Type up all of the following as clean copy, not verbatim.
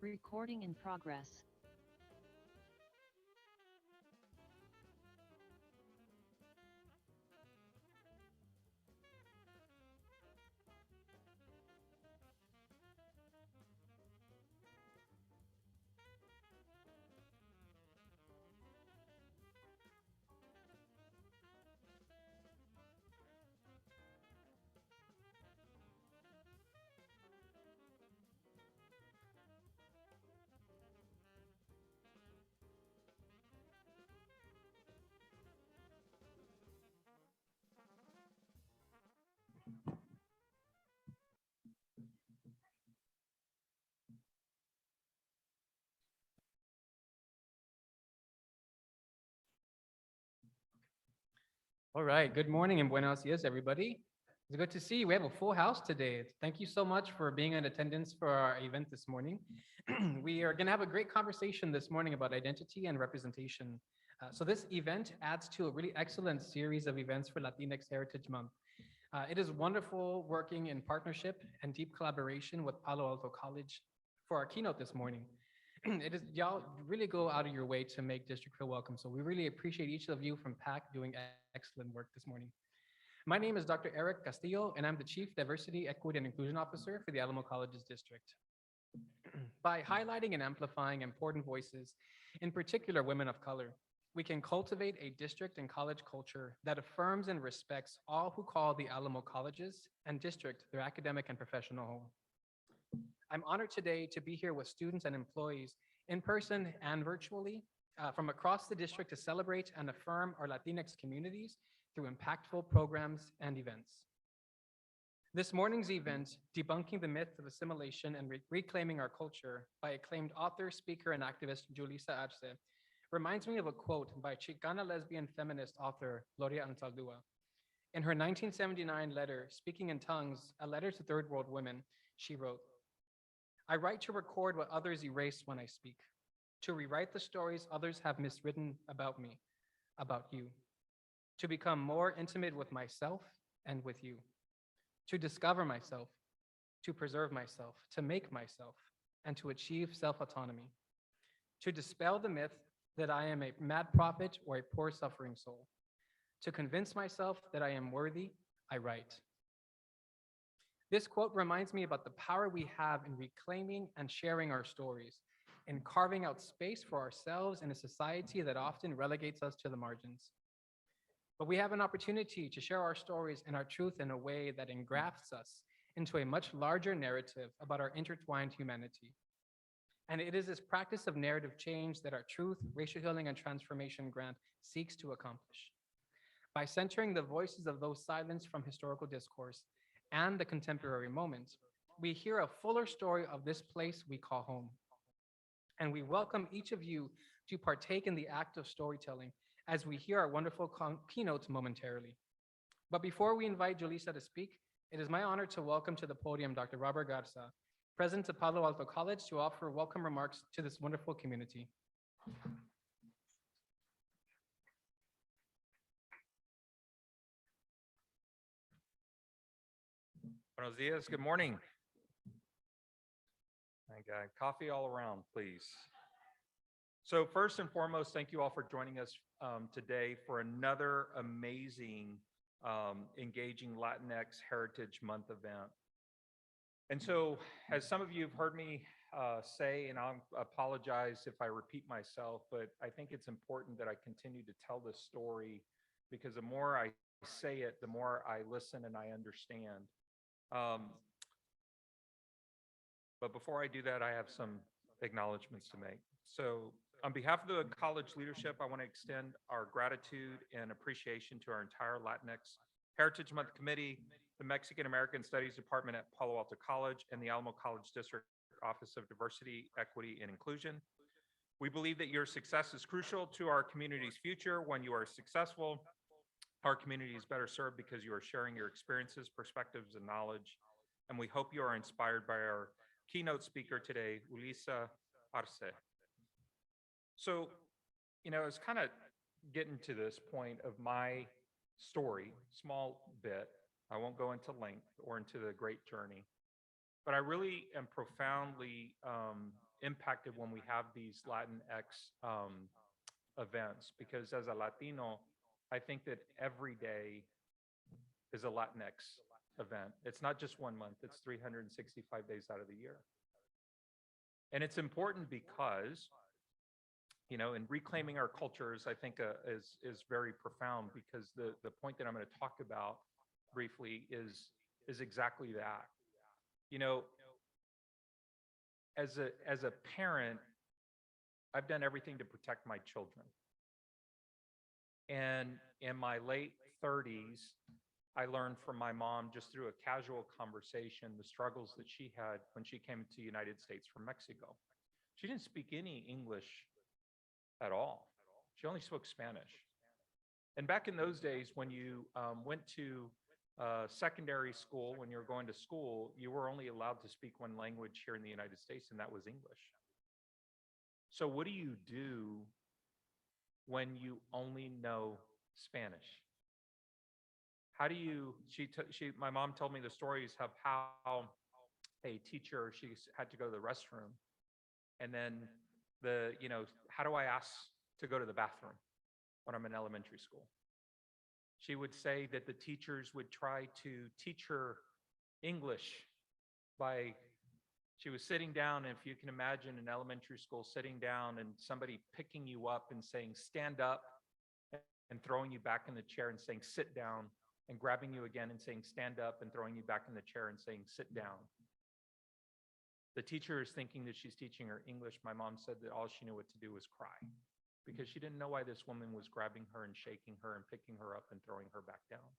Recording in progress. All right, good morning and buenos dias, everybody. It's good to see you. We have a full house today. Thank you so much for being in attendance for our event this morning. We are going to have a great conversation this morning about identity and representation. So this event adds to a really excellent series of events for Latinx Heritage Month. It is wonderful working in partnership and deep collaboration with Palo Alto College for our keynote this morning. It is y'all really go out of your way to make district feel welcome. So we really appreciate each of you from PAC doing excellent work this morning. My name is Dr. Eric Castillo, and I'm the Chief Diversity, Equity, and Inclusion Officer for the Alamo Colleges District. By highlighting and amplifying important voices, in particular women of color, we can cultivate a district and college culture that affirms and respects all who call the Alamo Colleges and District their academic and professional home. I'm honored today to be here with students and employees in person and virtually from across the district to celebrate and affirm our Latinx communities through impactful programs and events. This morning's event, Debunking the Myth of Assimilation and Reclaiming Our Culture by acclaimed author, speaker, and activist Julissa Arce, reminds me of a quote by Chicana lesbian feminist author Gloria Anzaldúa. In her 1979 letter, Speaking in Tongues, a letter to third world women, she wrote, "I write to record what others erase when I speak, to rewrite the stories others have miswritten about me, about you, to become more intimate with myself and with you, to discover myself, to preserve myself, to make myself, and to achieve self-autonomy, to dispel the myth that I am a mad prophet or a poor suffering soul, to convince myself that I am worthy, I write." This quote reminds me about the power we have in reclaiming and sharing our stories, in carving out space for ourselves in a society that often relegates us to the margins. But we have an opportunity to share our stories and our truth in a way that engrafts us into a much larger narrative about our intertwined humanity. And it is this practice of narrative change that our Truth, Racial Healing, and Transformation grant seeks to accomplish. By centering the voices of those silenced from historical discourse and the contemporary moment, we hear a fuller story of this place we call home. And we welcome each of you to partake in the act of storytelling as we hear our wonderful keynotes momentarily. But before we invite Julissa to speak, it is my honor to welcome to the podium Dr. Robert Garza, President of Palo Alto College, to offer welcome remarks to this wonderful community. Buenos dias, good morning. I got coffee all around, please. So first and foremost, thank you all for joining us today for another amazing, engaging Latinx Heritage Month event. And so, as some of you have heard me say, and I apologize if I repeat myself, but I think it's important that I continue to tell this story because the more I say it, the more I listen and I understand. But before I do that, I have some acknowledgments to make. So on behalf of the college leadership, I want to extend our gratitude and appreciation to our entire Latinx Heritage Month Committee, the Mexican American Studies Department at Palo Alto College, and the Alamo College District Office of Diversity, Equity, and Inclusion. We believe that your success is crucial to our community's future. When you are successful, our community is better served because you are sharing your experiences, perspectives, and knowledge. And we hope you are inspired by our keynote speaker today, Julissa Arce. So, it's kind of getting to this point of my story, small bit. I won't go into length or into the great journey, but I really am profoundly impacted when we have these Latinx events, because as a Latino, I think that every day is a Latinx event. It's not just 1 month, it's 365 days out of the year. And it's important because, in reclaiming our cultures, I think is very profound, because the point that I'm going to talk about briefly is exactly that. As a parent, I've done everything to protect my children. And in my late 30s, I learned from my mom, just through a casual conversation, the struggles that she had when she came to the United States from Mexico. She didn't speak any English at all. She only spoke Spanish. And back in those days, when you went to secondary school, when you were going to school, you were only allowed to speak one language here in the United States, and that was English. So what do you do when you only know Spanish? How do you, my mom told me the stories of how a teacher, she had to go to the restroom, and then how do I ask to go to the bathroom when I'm in elementary school? She would say that the teachers would try to teach her English she was sitting down, and if you can imagine in elementary school, sitting down and somebody picking you up and saying, stand up, and throwing you back in the chair and saying, sit down, and grabbing you again and saying, stand up, and throwing you back in the chair and saying, sit down. The teacher is thinking that she's teaching her English. My mom said that all she knew what to do was cry, because she didn't know why this woman was grabbing her and shaking her and picking her up and throwing her back down.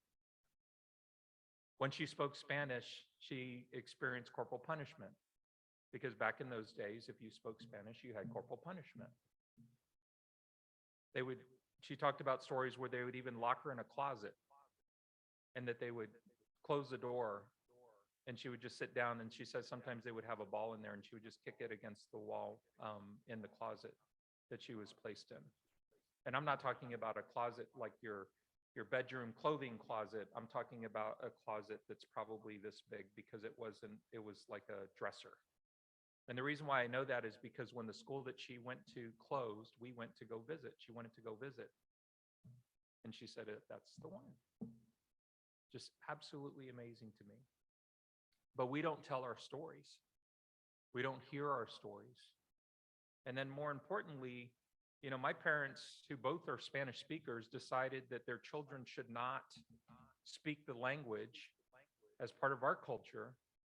When she spoke Spanish, she experienced corporal punishment, because back in those days, if you spoke Spanish, you had corporal punishment. She talked about stories where they would even lock her in a closet, and that they would close the door, and she would just sit down, and she said sometimes they would have a ball in there, and she would just kick it against the wall in the closet that she was placed in. And I'm not talking about a closet like your bedroom clothing closet. I'm talking about a closet that's probably this big, because it was like a dresser. And the reason why I know that is because when the school that she went to closed, we went to go visit. She wanted to go visit. And she said, that's the one. Just absolutely amazing to me. But we don't tell our stories. We don't hear our stories. And then more importantly, my parents, who both are Spanish speakers, decided that their children should not speak the language as part of our culture,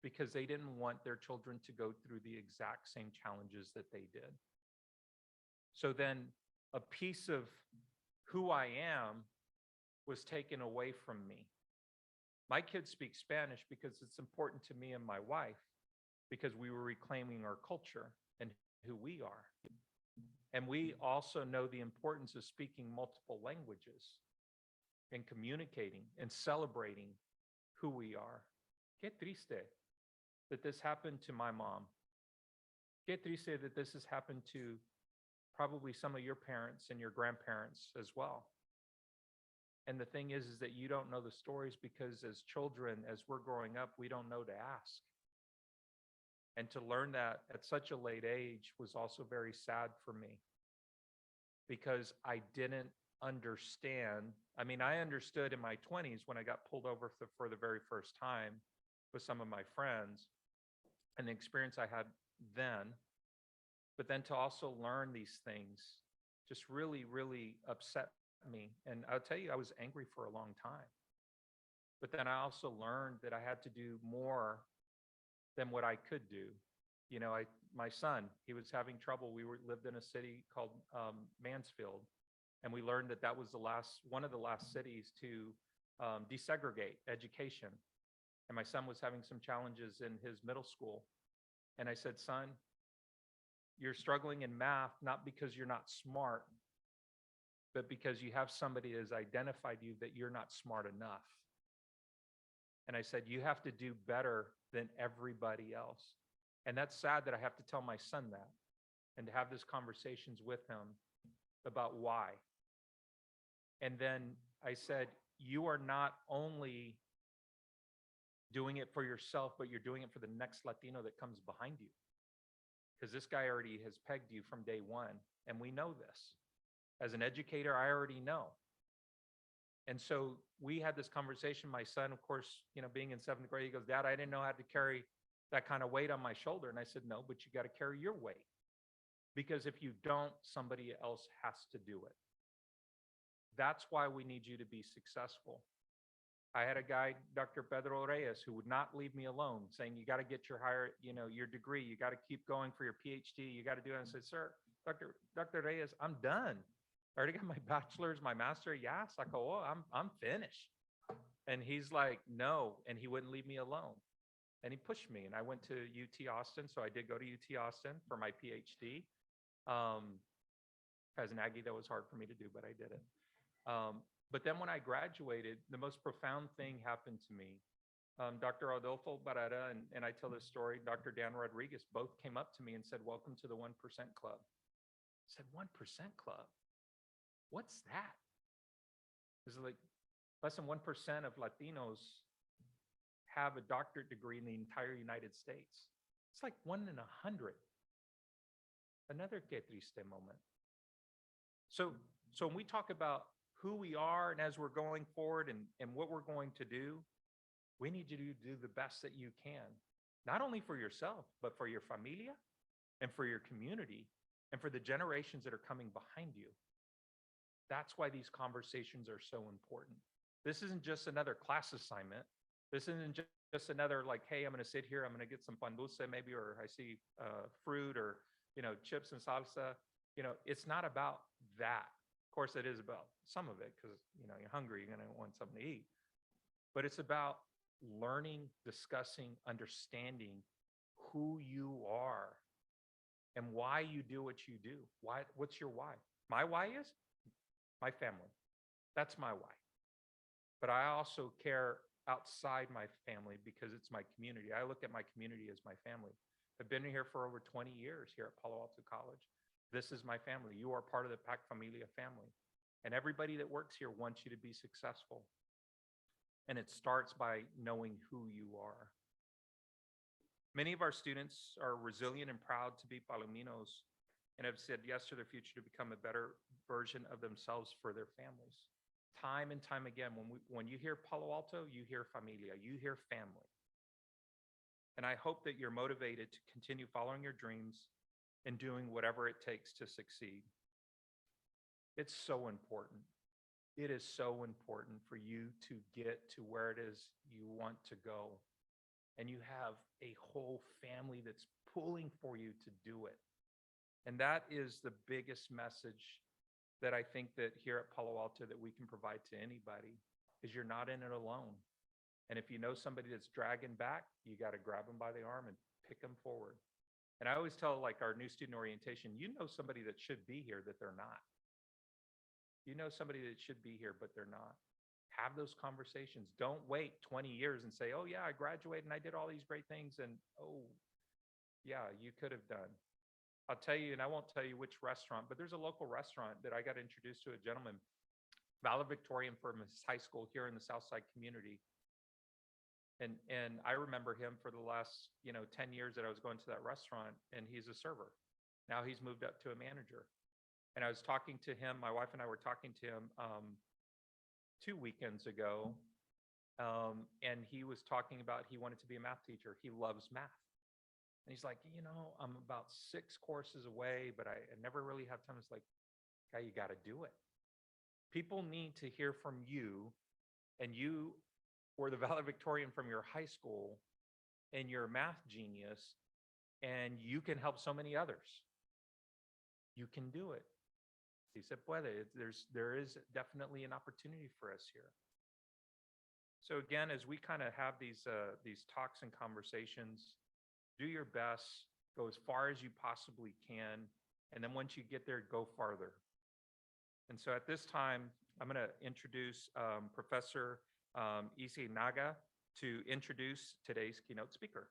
because they didn't want their children to go through the exact same challenges that they did. So then a piece of who I am was taken away from me. My kids speak Spanish because it's important to me and my wife, because we were reclaiming our culture and who we are. And we also know the importance of speaking multiple languages and communicating and celebrating who we are. Qué triste that this happened to my mom. Qué triste that this has happened to probably some of your parents and your grandparents as well. And the thing is that you don't know the stories, because as children, as we're growing up, we don't know to ask. And to learn that at such a late age was also very sad for me, because I didn't understand. I mean, I understood in my 20s when I got pulled over for the very first time with some of my friends, and the experience I had then. But then to also learn these things just really, really upset me. And I'll tell you, I was angry for a long time. But then I also learned that I had to do more than what I could do. My son, he was having trouble. We lived in a city called Mansfield, and we learned that was one of the last cities to desegregate education. And my son was having some challenges in his middle school. And I said, son, you're struggling in math, not because you're not smart, but because you have somebody that has identified you that you're not smart enough. And I said, you have to do better than everybody else. And that's sad that I have to tell my son that, and to have these conversations with him about why. And then I said, you are not only doing it for yourself, but you're doing it for the next Latino that comes behind you. because this guy already has pegged you from day one. And we know this. As an educator, I already know. And so we had this conversation. My son, of course, being in 7th grade, he goes, Dad, I didn't know how to carry that kind of weight on my shoulder. And I said, no, but you got to carry your weight. Because if you don't, somebody else has to do it. That's why we need you to be successful. I had a guy, Dr. Pedro Reyes, who would not leave me alone, saying, you got to get your your degree. You got to keep going for your PhD. You got to do it. And I said, sir, Dr. Reyes, I'm done. I already got my bachelor's, my master. Yes. I go, oh, I'm finished. And he's like, no. And he wouldn't leave me alone. And he pushed me. And I went to UT Austin. So I did go to UT Austin for my PhD. As an Aggie, that was hard for me to do, but I did it. But then when I graduated, the most profound thing happened to me. Dr. Adolfo Barrera and I tell this story, Dr. Dan Rodriguez both came up to me and said, welcome to the 1% Club. I said, 1% Club? What's that? It's like less than 1% of Latinos have a doctorate degree in the entire United States. It's like 1 in 100. Another que triste moment. So when we talk about who we are and as we're going forward and what we're going to do, we need you to do the best that you can, not only for yourself, but for your familia and for your community and for the generations that are coming behind you. That's why these conversations are so important. This isn't just another class assignment. This isn't just another like, hey, I'm going to sit here, I'm going to get some pan dulce maybe, or I see fruit or, chips and salsa. It's not about that. Of course, it is about some of it because, you're hungry, you're going to want something to eat. But it's about learning, discussing, understanding who you are and why you do what you do. What's your why? My why is my family. That's my why. But I also care outside my family because it's my community. I look at my community as my family. I've been here for over 20 years here at Palo Alto College. This is my family. You are part of the Pac Familia family. And everybody that works here wants you to be successful. And it starts by knowing who you are. Many of our students are resilient and proud to be Palominos and have said yes to their future to become a better version of themselves for their families. Time and time again, when you hear Palo Alto, you hear familia, you hear family. And I hope that you're motivated to continue following your dreams and doing whatever it takes to succeed. It's so important. It is so important for you to get to where it is you want to go. And you have a whole family that's pulling for you to do it. And that is the biggest message that I think that here at Palo Alto that we can provide to anybody is you're not in it alone. And if you know somebody that's dragging back, you got to grab them by the arm and pick them forward. And I always tell like our new student orientation, you know somebody that should be here that they're not. You know somebody that should be here, but they're not. Have those conversations. Don't wait 20 years and say, oh yeah, I graduated and I did all these great things. And oh yeah, you could have done. I'll tell you, and I won't tell you which restaurant, but there's a local restaurant that I got introduced to, a gentleman, valedictorian from his high school here in the Southside community. And I remember him for the last, 10 years that I was going to that restaurant, and he's a server. Now he's moved up to a manager. And I was talking to him, my wife and I were talking to him 2 weekends ago. And he was talking about he wanted to be a math teacher. He loves math. And he's like, I'm about 6 courses away, but I never really have time. It's like, guy, you got to do it. People need to hear from you, and you were the valedictorian from your high school, and you're a math genius, and you can help so many others. You can do it. He said, puede. There is definitely an opportunity for us here. So again, as we kind of have these talks and conversations, do your best, go as far as you possibly can, and then once you get there, go farther. And so at this time, I'm going to introduce Professor Issei Naga to introduce today's keynote speaker.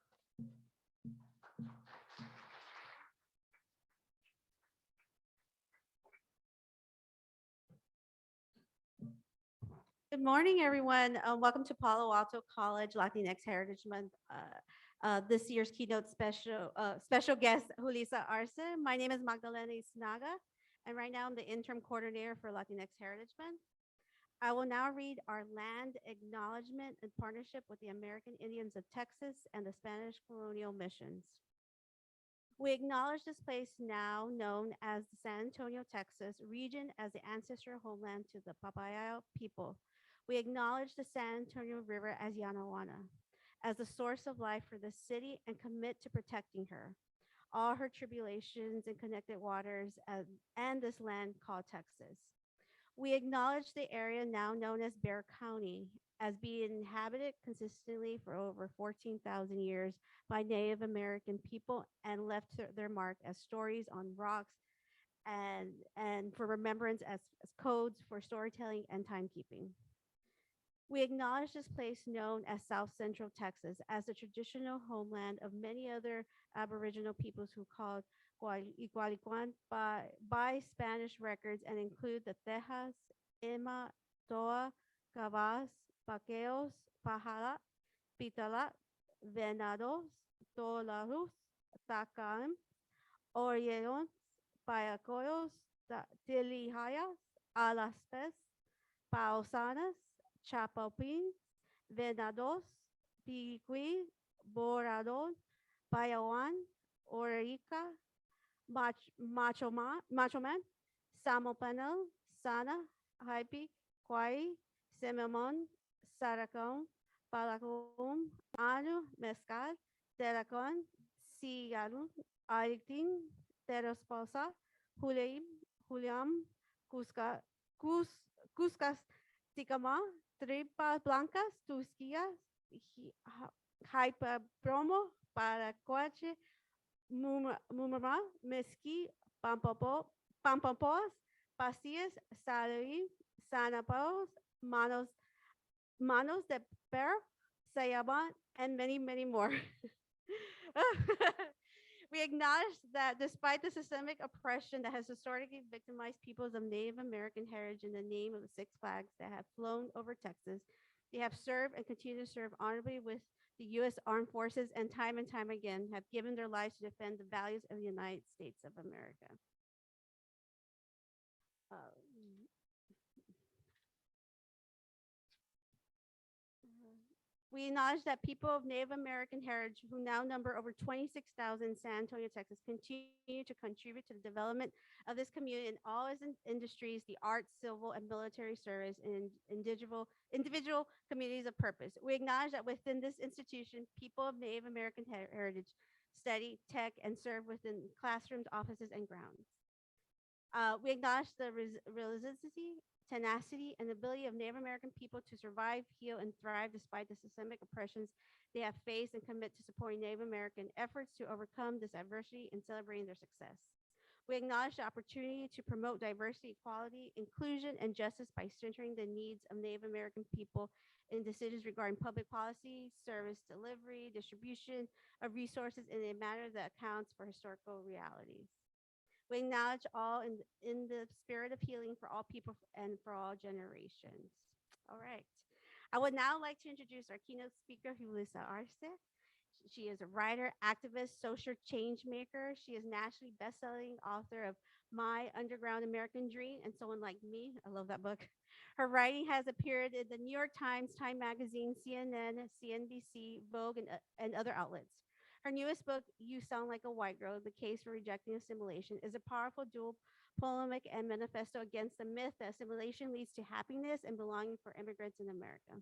Good morning, everyone. Welcome to Palo Alto College Latinx Heritage Month this year's keynote special guest, Julissa Arce. My name is Magdalena Isnaga, and right now I'm the interim coordinator for Latinx Heritage Month. I will now read our land acknowledgement in partnership with the American Indians of Texas and the Spanish colonial missions. We acknowledge this place now known as the San Antonio, Texas region as the ancestral homeland to the Papaya people. We acknowledge the San Antonio River as Yanawana, as the source of life for the city and commit to protecting her, all her tribulations and connected waters, and this land called Texas. We acknowledge the area now known as Bear County as being inhabited consistently for over 14,000 years by Native American people and left their mark as stories on rocks and for remembrance as codes for storytelling and timekeeping. We acknowledge this place known as South Central Texas as the traditional homeland of many other Aboriginal peoples who called Igualicuan by Spanish records and include the Tejas, Ima, Toa, Cabas, Paqueos, Pajala, Pitala, Venados, Tolarus, Takam, Orieron, Payacoyos, Tilihayas, Alaspes, Pausanas, Chapalpin, Venados, Piqui, Boradon, Payawan, Orica, Macho Man, Samopanel, Sana, Haipi, Kwai, Sememon, Saracon, Palacom, Anu, Mescal, Teracon, Cigarun, Aritin, Terosposa, Juliam, Juliam, Cusca, Cus, Cuscas, Ticama, Tripas Blancas, Tusquias, Hyperbromo, Paracuache, Mumama, Mesqui, Pampapos, Pastillas, Salary, Sanapos, Manos de Perro, Sayaban, and many, many more. We acknowledge that despite the systemic oppression that has historically victimized peoples of Native American heritage in the name of the Six Flags that have flown over Texas, they have served and continue to serve honorably with the U.S. Armed Forces and time again have given their lives to defend the values of the United States of America. Uh, We acknowledge that people of Native American heritage who now number over 26,000 in San Antonio, Texas, continue to contribute to the development of this community in all its industries, the arts, civil, and military service, and individual communities of purpose. We acknowledge that within this institution, people of Native American heritage study, tech, and serve within classrooms, offices, and grounds. We acknowledge the resiliency, tenacity, and ability of Native American people to survive, heal, and thrive despite the systemic oppressions they have faced and commit to supporting Native American efforts to overcome this adversity and celebrating their success. We acknowledge the opportunity to promote diversity, equality, inclusion, and justice by centering the needs of Native American people in decisions regarding public policy, service delivery, distribution of resources in a manner that accounts for historical realities. We acknowledge all in the spirit of healing for all people and for all generations. All right. I would now like to introduce our keynote speaker, Julissa Arce. She is a writer, activist, social change maker. She is nationally best-selling author of My Underground American Dream and Someone Like Me. I love that book. Her writing has appeared in the New York Times, Time Magazine, CNN, CNBC, Vogue, and other outlets. Her newest book, You Sound Like a White Girl, The Case for Rejecting Assimilation, is a powerful dual polemic and manifesto against the myth that assimilation leads to happiness and belonging for immigrants in America.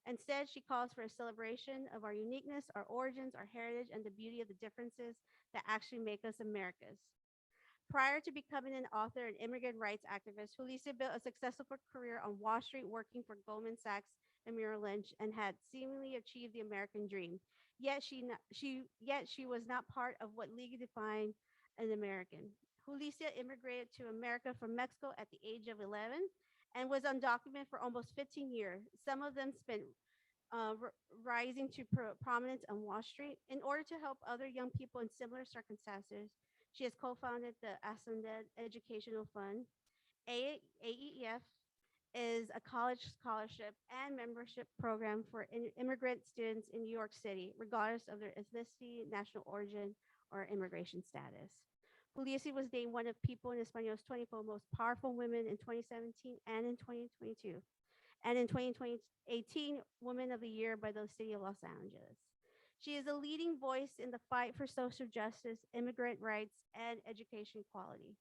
Instead, she calls for a celebration of our uniqueness, our origins, our heritage, and the beauty of the differences that actually make us Americas. Prior to becoming an author and immigrant rights activist, Julissa built a successful career on Wall Street working for Goldman Sachs and Merrill Lynch and had seemingly achieved the American dream. Yet she was not part of what legally defined an American. Julissa immigrated to America from Mexico at the age of 11 and was undocumented for almost 15 years. Some of them spent rising to prominence on Wall Street. In order to help other young people in similar circumstances, she has co-founded the Ascended Educational Fund, AEF, is a college scholarship and membership program for immigrant students in New York City, regardless of their ethnicity, national origin, or immigration status. Julissa was named one of People in Español's 24 most powerful women in 2017 and in 2022, and in 2018, Woman of the Year by the City of Los Angeles. She is a leading voice in the fight for social justice, immigrant rights, and education equality.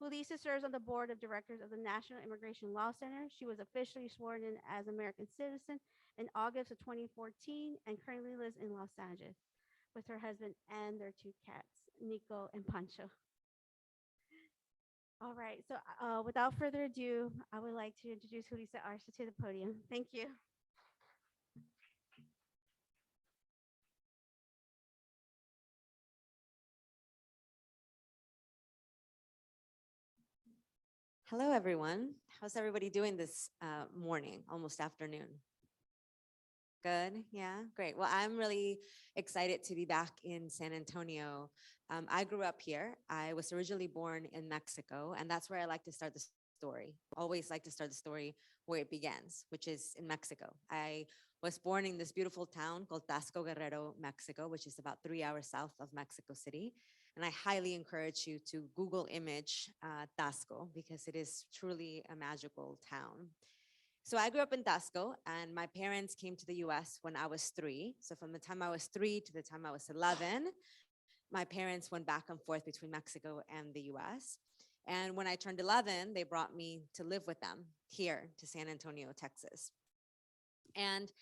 Julissa serves on the board of directors of the National Immigration Law Center. She was officially sworn in as American citizen in August of 2014 and currently lives in Los Angeles with her husband and their two cats, Nico and Pancho. All right, so without further ado, I would like to introduce Julissa Arce to the podium. Thank you. Hello, everyone. How's everybody doing this morning, almost afternoon? Good. Yeah, great. Well, I'm really excited to be back in San Antonio. I grew up here. I was originally born in Mexico, and that's where I like to start the story. Always like to start the story where it begins, which is in Mexico. I was born in this beautiful town called Tasco Guerrero, Mexico, which is about 3 hours south of Mexico City. And I highly encourage you to Google image Tasco because it is truly a magical town. So I grew up in Tasco, and my parents came to the US when I was 3. So from the time I was 3 to the time I was 11, my parents went back and forth between Mexico and the US. And when I turned 11, they brought me to live with them here to San Antonio, Texas. And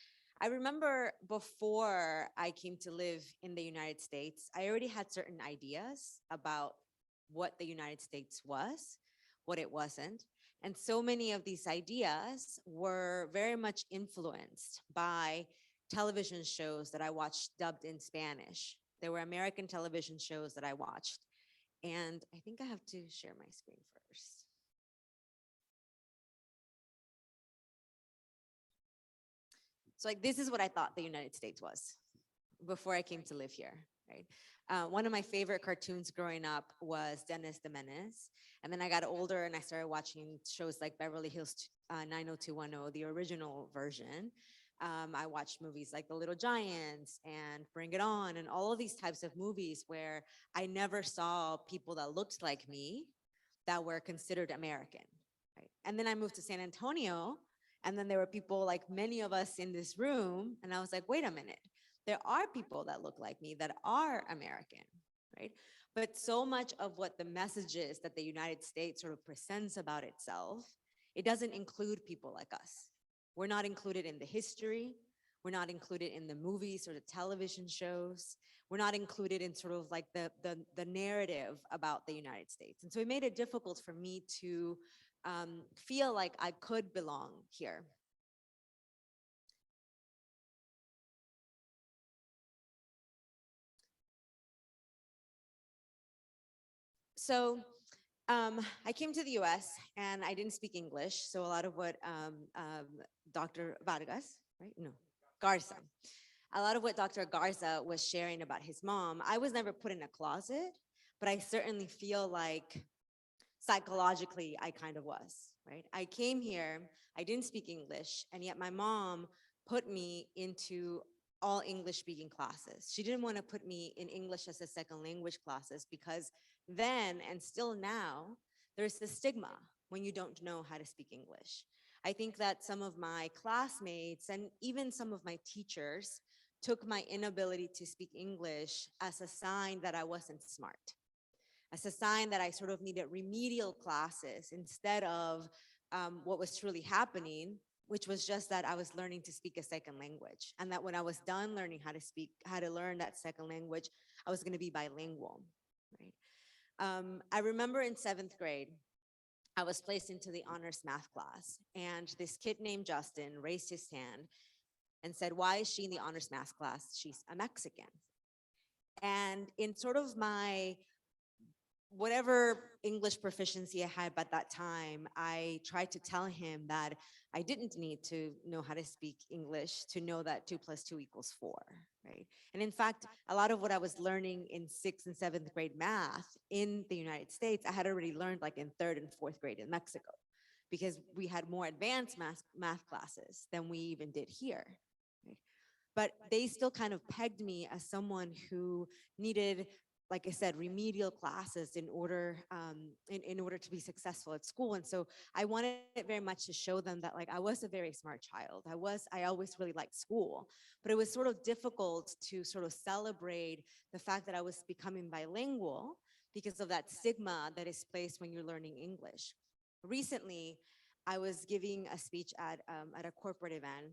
I remember before I came to live in the United States, I already had certain ideas about what the United States was, what it wasn't. And so many of these ideas were very much influenced by television shows that I watched dubbed in Spanish. There were American television shows that I watched. And I think I have to share my screen first. So like, this is what I thought the United States was before I came to live here, right? One of my favorite cartoons growing up was Dennis the Menace. And then I got older and I started watching shows like Beverly Hills 90210, the original version. I watched movies like The Little Giants and Bring It On and all of these types of movies where I never saw people that looked like me that were considered American, right? And then I moved to San Antonio, and then there were people like many of us in this room, and I was like, wait a minute, there are people that look like me that are American, right? But so much of what the messages that the United States sort of presents about itself, it doesn't include people like us. We're not included in the history. We're not included in the movies or the television shows. We're not included in sort of like the narrative about the United States. And so it made it difficult for me to feel like I could belong here. So I came to the US and I didn't speak English. So a lot of what Dr. Vargas, right? No, Garza. A lot of what Dr. Garza was sharing about his mom, I was never put in a closet, but I certainly feel like psychologically I kind of was, right? I came here, I didn't speak English, and yet my mom put me into all English speaking classes. She didn't want to put me in English as a second language classes because then and still now, there's the stigma when you don't know how to speak English. I think that some of my classmates and even some of my teachers took my inability to speak English as a sign that I wasn't smart, as a sign that I sort of needed remedial classes instead of what was truly happening, which was just that I was learning to speak a second language. And that when I was done learning how to learn that second language, I was gonna be bilingual, right? I remember in 7th grade, I was placed into the honors math class, and this kid named Justin raised his hand and said, why is she in the honors math class? She's a Mexican. And in sort of my whatever English proficiency I had by that time, I tried to tell him that I didn't need to know how to speak English to know that 2 + 2 = 4, right? And in fact, a lot of what I was learning in 6th and 7th grade math in the United States, I had already learned like in 3rd and 4th grade in Mexico. because we had more advanced math classes than we even did here. Right? But they still kind of pegged me as someone who needed, like I said, remedial classes in order in order to be successful at school. And so I wanted very much to show them that like I was a very smart child. I always really liked school, but it was sort of difficult to sort of celebrate the fact that I was becoming bilingual because of that stigma that is placed when you're learning English. Recently, I was giving a speech at a corporate event,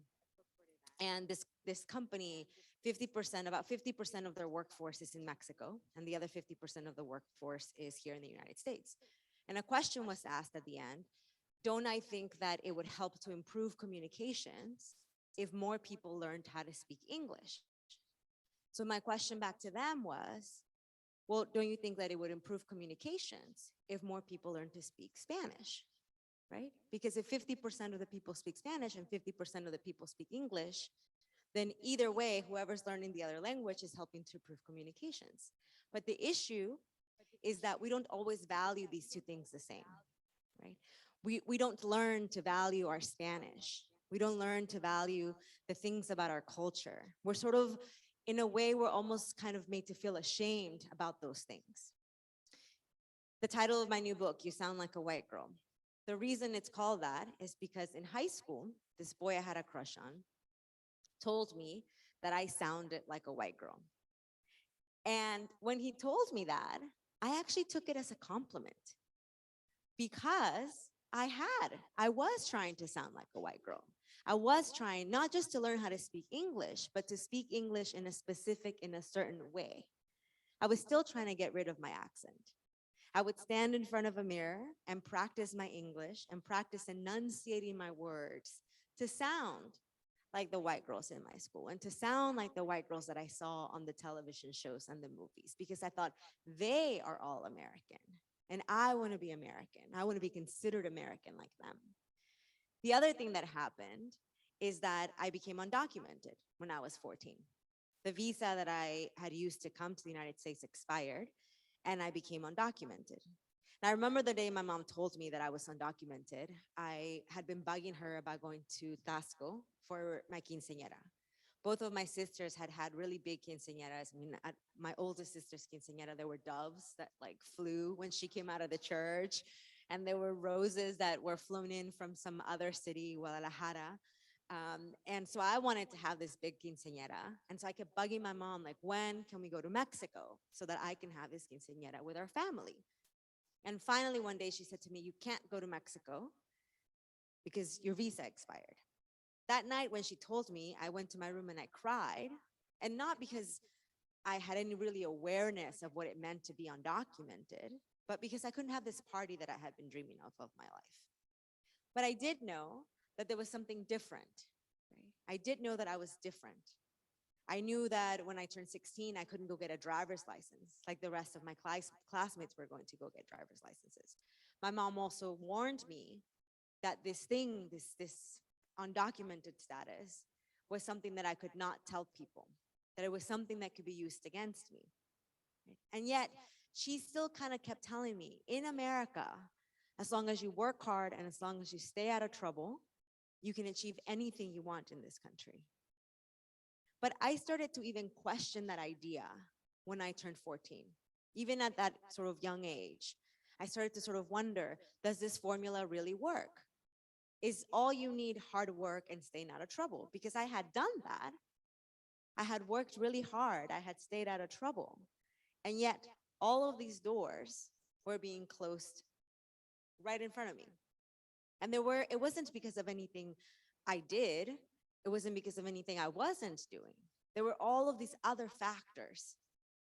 and this company, 50%, about 50% of their workforce is in Mexico, and the other 50% of the workforce is here in the United States. And a question was asked at the end, don't I think that it would help to improve communications if more people learned how to speak English? So my question back to them was, well, don't you think that it would improve communications if more people learn to speak Spanish, right? Because if 50% of the people speak Spanish and 50% of the people speak English, then either way, whoever's learning the other language is helping to improve communications. But the issue is that we don't always value these two things the same, right? We don't learn to value our Spanish. We don't learn to value the things about our culture. We're sort of, in a way, we're almost kind of made to feel ashamed about those things. The title of my new book, You Sound Like a White Girl. The reason it's called that is because in high school, this boy I had a crush on told me that I sounded like a white girl. And when he told me that, I actually took it as a compliment because I was trying to sound like a white girl. I was trying not just to learn how to speak English, but to speak English in a certain way. I was still trying to get rid of my accent. I would stand in front of a mirror and practice my English and practice enunciating my words to sound like the white girls in my school and to sound like the white girls that I saw on the television shows and the movies, because I thought they are all American and I want to be American. I want to be considered American like them. The other thing that happened is that I became undocumented when I was 14. The visa that I had used to come to the United States expired, and I became undocumented. And I remember the day my mom told me that I was undocumented. I had been bugging her about going to Tasco for my quinceañera. Both of my sisters had had really big quinceañeras. I mean, at my oldest sister's quinceañera, there were doves that like flew when she came out of the church. And there were roses that were flown in from some other city, Guadalajara. And so I wanted to have this big quinceañera. And so I kept bugging my mom, like, when can we go to Mexico so that I can have this quinceañera with our family? And finally, one day she said to me, you can't go to Mexico because your visa expired. That night when she told me, I went to my room and I cried. And not because I had any really awareness of what it meant to be undocumented, but because I couldn't have this party that I had been dreaming of my life. But I did know that there was something different. Right? I did know that I was different. I knew that when I turned 16, I couldn't go get a driver's license like the rest of my classmates were going to go get driver's licenses. My mom also warned me that this undocumented status was something that I could not tell people, that it was something that could be used against me. Right? And yet, she still kind of kept telling me, in America, as long as you work hard and as long as you stay out of trouble, you can achieve anything you want in this country. But I started to even question that idea when I turned 14. Even at that sort of young age, I started to sort of wonder, does this formula really work? Is all you need hard work and staying out of trouble? Because I had done that. I had worked really hard. I had stayed out of trouble. And yet all of these doors were being closed right in front of me. And it wasn't because of anything I did. It wasn't because of anything I wasn't doing. There were all of these other factors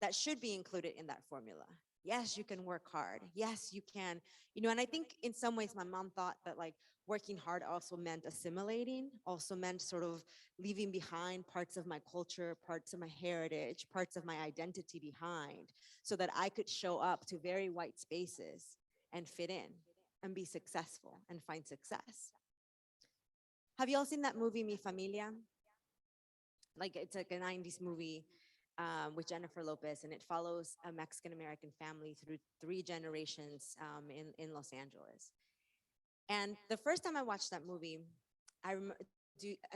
that should be included in that formula. Yes, you can work hard. Yes, you can, and I think in some ways my mom thought that like working hard also meant assimilating, also meant sort of leaving behind parts of my culture, parts of my heritage, parts of my identity behind so that I could show up to very white spaces and fit in and be successful and find success. Have you all seen that movie, Mi Familia? Like it's like a 90s movie with Jennifer Lopez, and it follows a Mexican-American family through 3 generations in Los Angeles. And the first time I watched that movie, I remember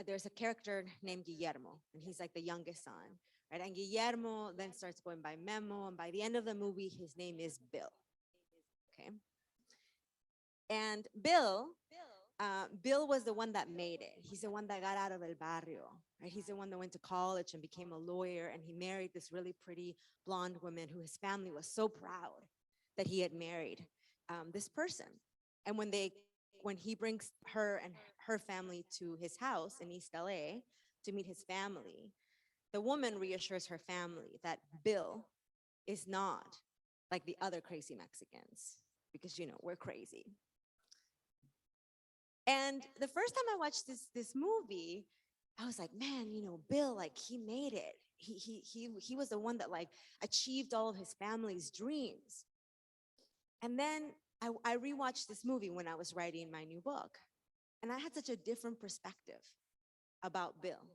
there's a character named Guillermo, and he's like the youngest son, right? And Guillermo then starts going by Memo, and by the end of the movie, his name is Bill. Okay. And Bill was the one that made it. He's the one that got out of el barrio, right? He's the one that went to college and became a lawyer, and he married this really pretty blonde woman who his family was so proud that he had married this person. And when he brings her and her family to his house in East LA to meet his family, the woman reassures her family that Bill is not like the other crazy Mexicans, because we're crazy. And the first time I watched this movie, I was like, man, Bill, like he made it. He was the one that like achieved all of his family's dreams. And then I rewatched this movie when I was writing my new book, and I had such a different perspective about Bill.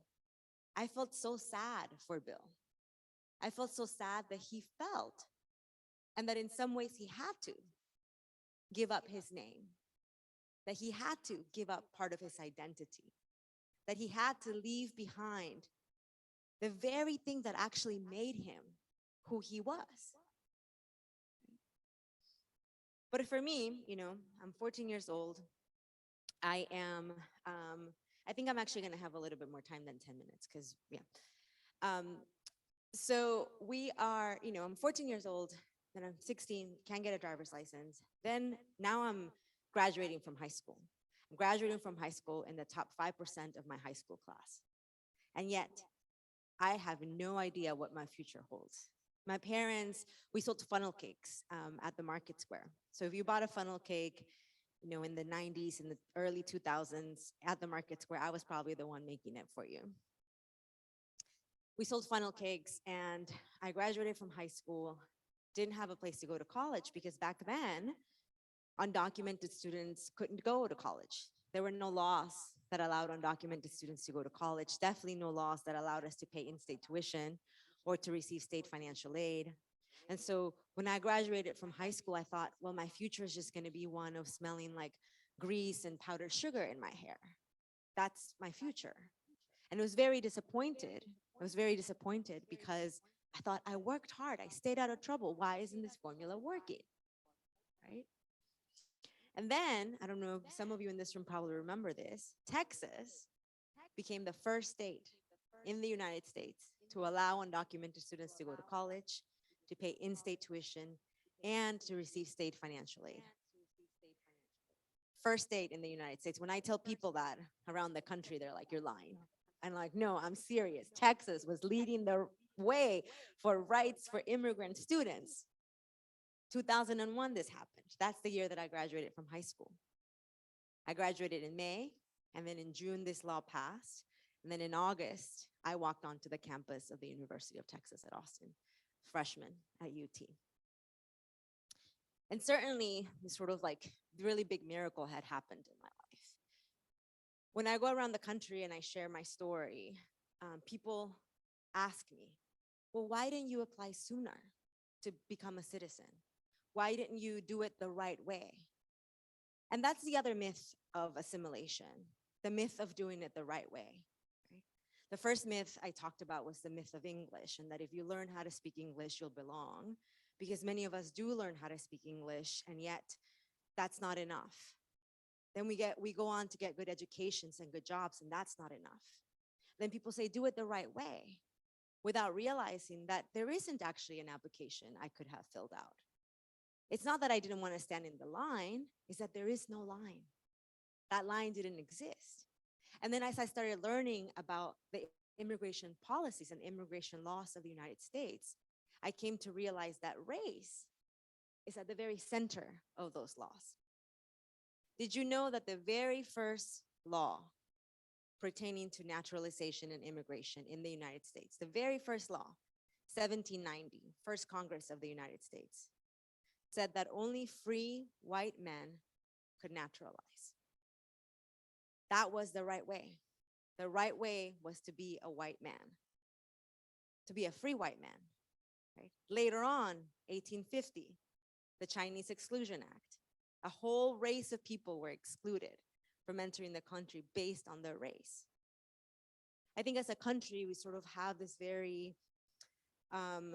I felt so sad for Bill. I felt so sad that he felt, and that in some ways he had to give up his name, that he had to give up part of his identity, that he had to leave behind the very thing that actually made him who he was. But for me, I'm 14 years old. I am, I think I'm actually gonna have a little bit more time than 10 minutes, because so I'm 14 years old, then I'm 16, can't get a driver's license. Then now I'm graduating from high school. I'm graduating from high school in the top 5% of my high school class. And yet, I have no idea what my future holds. My parents, we sold funnel cakes at the market square. So if you bought a funnel cake, in the 90s, in the early 2000s at the market square, I was probably the one making it for you. We sold funnel cakes, and I graduated from high school, didn't have a place to go to college, because back then, undocumented students couldn't go to college. There were no laws that allowed undocumented students to go to college, definitely no laws that allowed us to pay in-state tuition or to receive state financial aid. And so when I graduated from high school, I thought, well, my future is just going to be one of smelling like grease and powdered sugar in my hair. That's my future. And I was very disappointed. I was very disappointed because I thought, I worked hard. I stayed out of trouble. Why isn't this formula working? Right? And then, I don't know if some of you in this room probably remember this, Texas became the first state in the United States to allow undocumented students to go to college, to pay in-state tuition, and to receive state financial aid. First state in the United States. When I tell people that around the country, they're like, you're lying. I'm like, no, I'm serious. Texas was leading the way for rights for immigrant students. 2001, this happened. That's the year that I graduated from high school. I graduated in May, and then in June, this law passed. And then in August, I walked onto the campus of the University of Texas at Austin, freshman at UT. And certainly, this sort of like really big miracle had happened in my life. When I go around the country and I share my story, people ask me, well, why didn't you apply sooner to become a citizen? Why didn't you do it the right way? And that's the other myth of assimilation, the myth of doing it the right way. Right? The first myth I talked about was the myth of English, and that if you learn how to speak English, you'll belong, because many of us do learn how to speak English, and yet that's not enough. Then we go on to get good educations and good jobs, and that's not enough. Then people say, do it the right way, without realizing that there isn't actually an application I could have filled out. It's not that I didn't want to stand in the line, it's that there is no line. That line didn't exist. And then as I started learning about the immigration policies and immigration laws of the United States, I came to realize that race is at the very center of those laws. Did you know that the very first law pertaining to naturalization and immigration in the United States, the very first law, 1790, First Congress of the United States, said that only free white men could naturalize. That was the right way. The right way was to be a white man, to be a free white man. Right? Later on, 1850, the Chinese Exclusion Act. A whole race of people were excluded from entering the country based on their race. I think as a country, we sort of have this very, I'm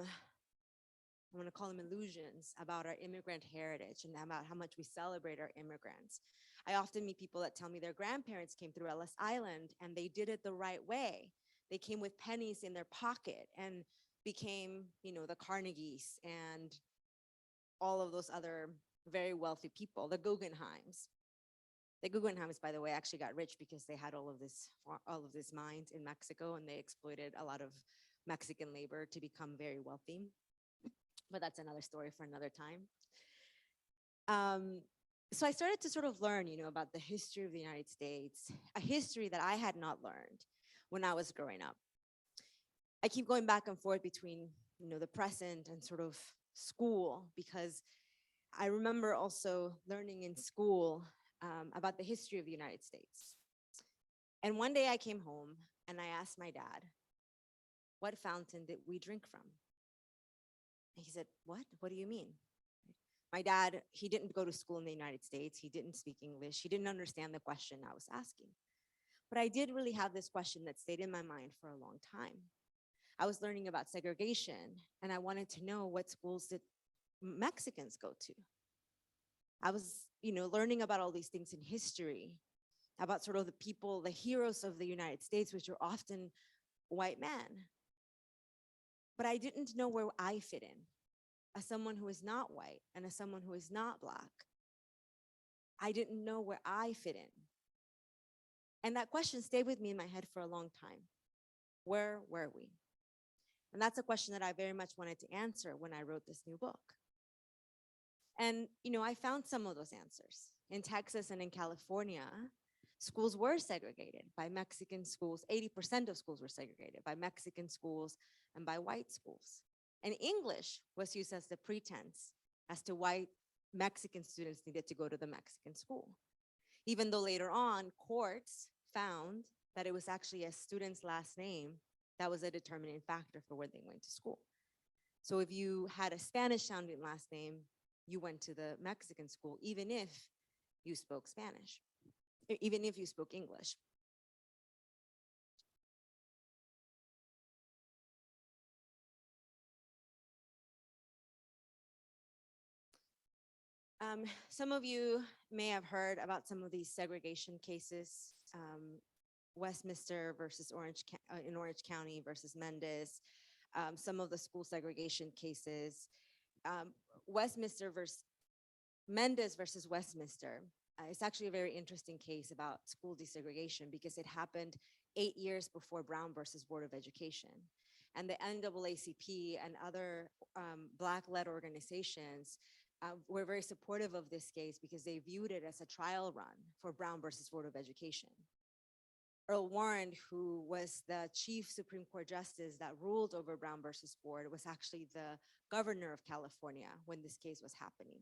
going to call them illusions about our immigrant heritage and about how much we celebrate our immigrants. I often meet people that tell me their grandparents came through Ellis Island and they did it the right way. They came with pennies in their pocket and became, the Carnegies and all of those other very wealthy people, the Guggenheims. The Guggenheims, by the way, actually got rich because they had all of this mines in Mexico, and they exploited a lot of Mexican labor to become very wealthy. But that's another story for another time. So I started to sort of learn, about the history of the United States, a history that I had not learned when I was growing up. I keep going back and forth between, the present and sort of school, because I remember also learning in school about the history of the United States. And one day I came home and I asked my dad, what fountain did we drink from? And he said, what? What do you mean? My dad, he didn't go to school in the United States. He didn't speak English. He didn't understand the question I was asking. But I did really have this question that stayed in my mind for a long time. I was learning about segregation, and I wanted to know what schools did Mexicans go to. I was, learning about all these things in history, about sort of the people, the heroes of the United States, which are often white men. But I didn't know where I fit in as someone who is not white and as someone who is not Black. I didn't know where I fit in. And that question stayed with me in my head for a long time. Where were we? And that's a question that I very much wanted to answer when I wrote this new book. And, I found some of those answers. In Texas and in California, schools were segregated by Mexican schools. 80% of schools were segregated by Mexican schools and by white schools. And English was used as the pretense as to why Mexican students needed to go to the Mexican school. Even though later on, courts found that it was actually a student's last name that was a determining factor for where they went to school. So if you had a Spanish-sounding last name, you went to the Mexican school, even if you spoke Spanish, even if you spoke English. Some of you may have heard about some of these segregation cases, Westminster versus in Orange County versus Mendez, some of the school segregation cases, Westminster versus Mendez versus Westminster. It's actually a very interesting case about school desegregation because it happened 8 years before Brown versus Board of Education. And the NAACP and other Black-led organizations were very supportive of this case because they viewed it as a trial run for Brown versus Board of Education. Earl Warren, who was the chief Supreme Court justice that ruled over Brown versus Board, was actually the governor of California when this case was happening.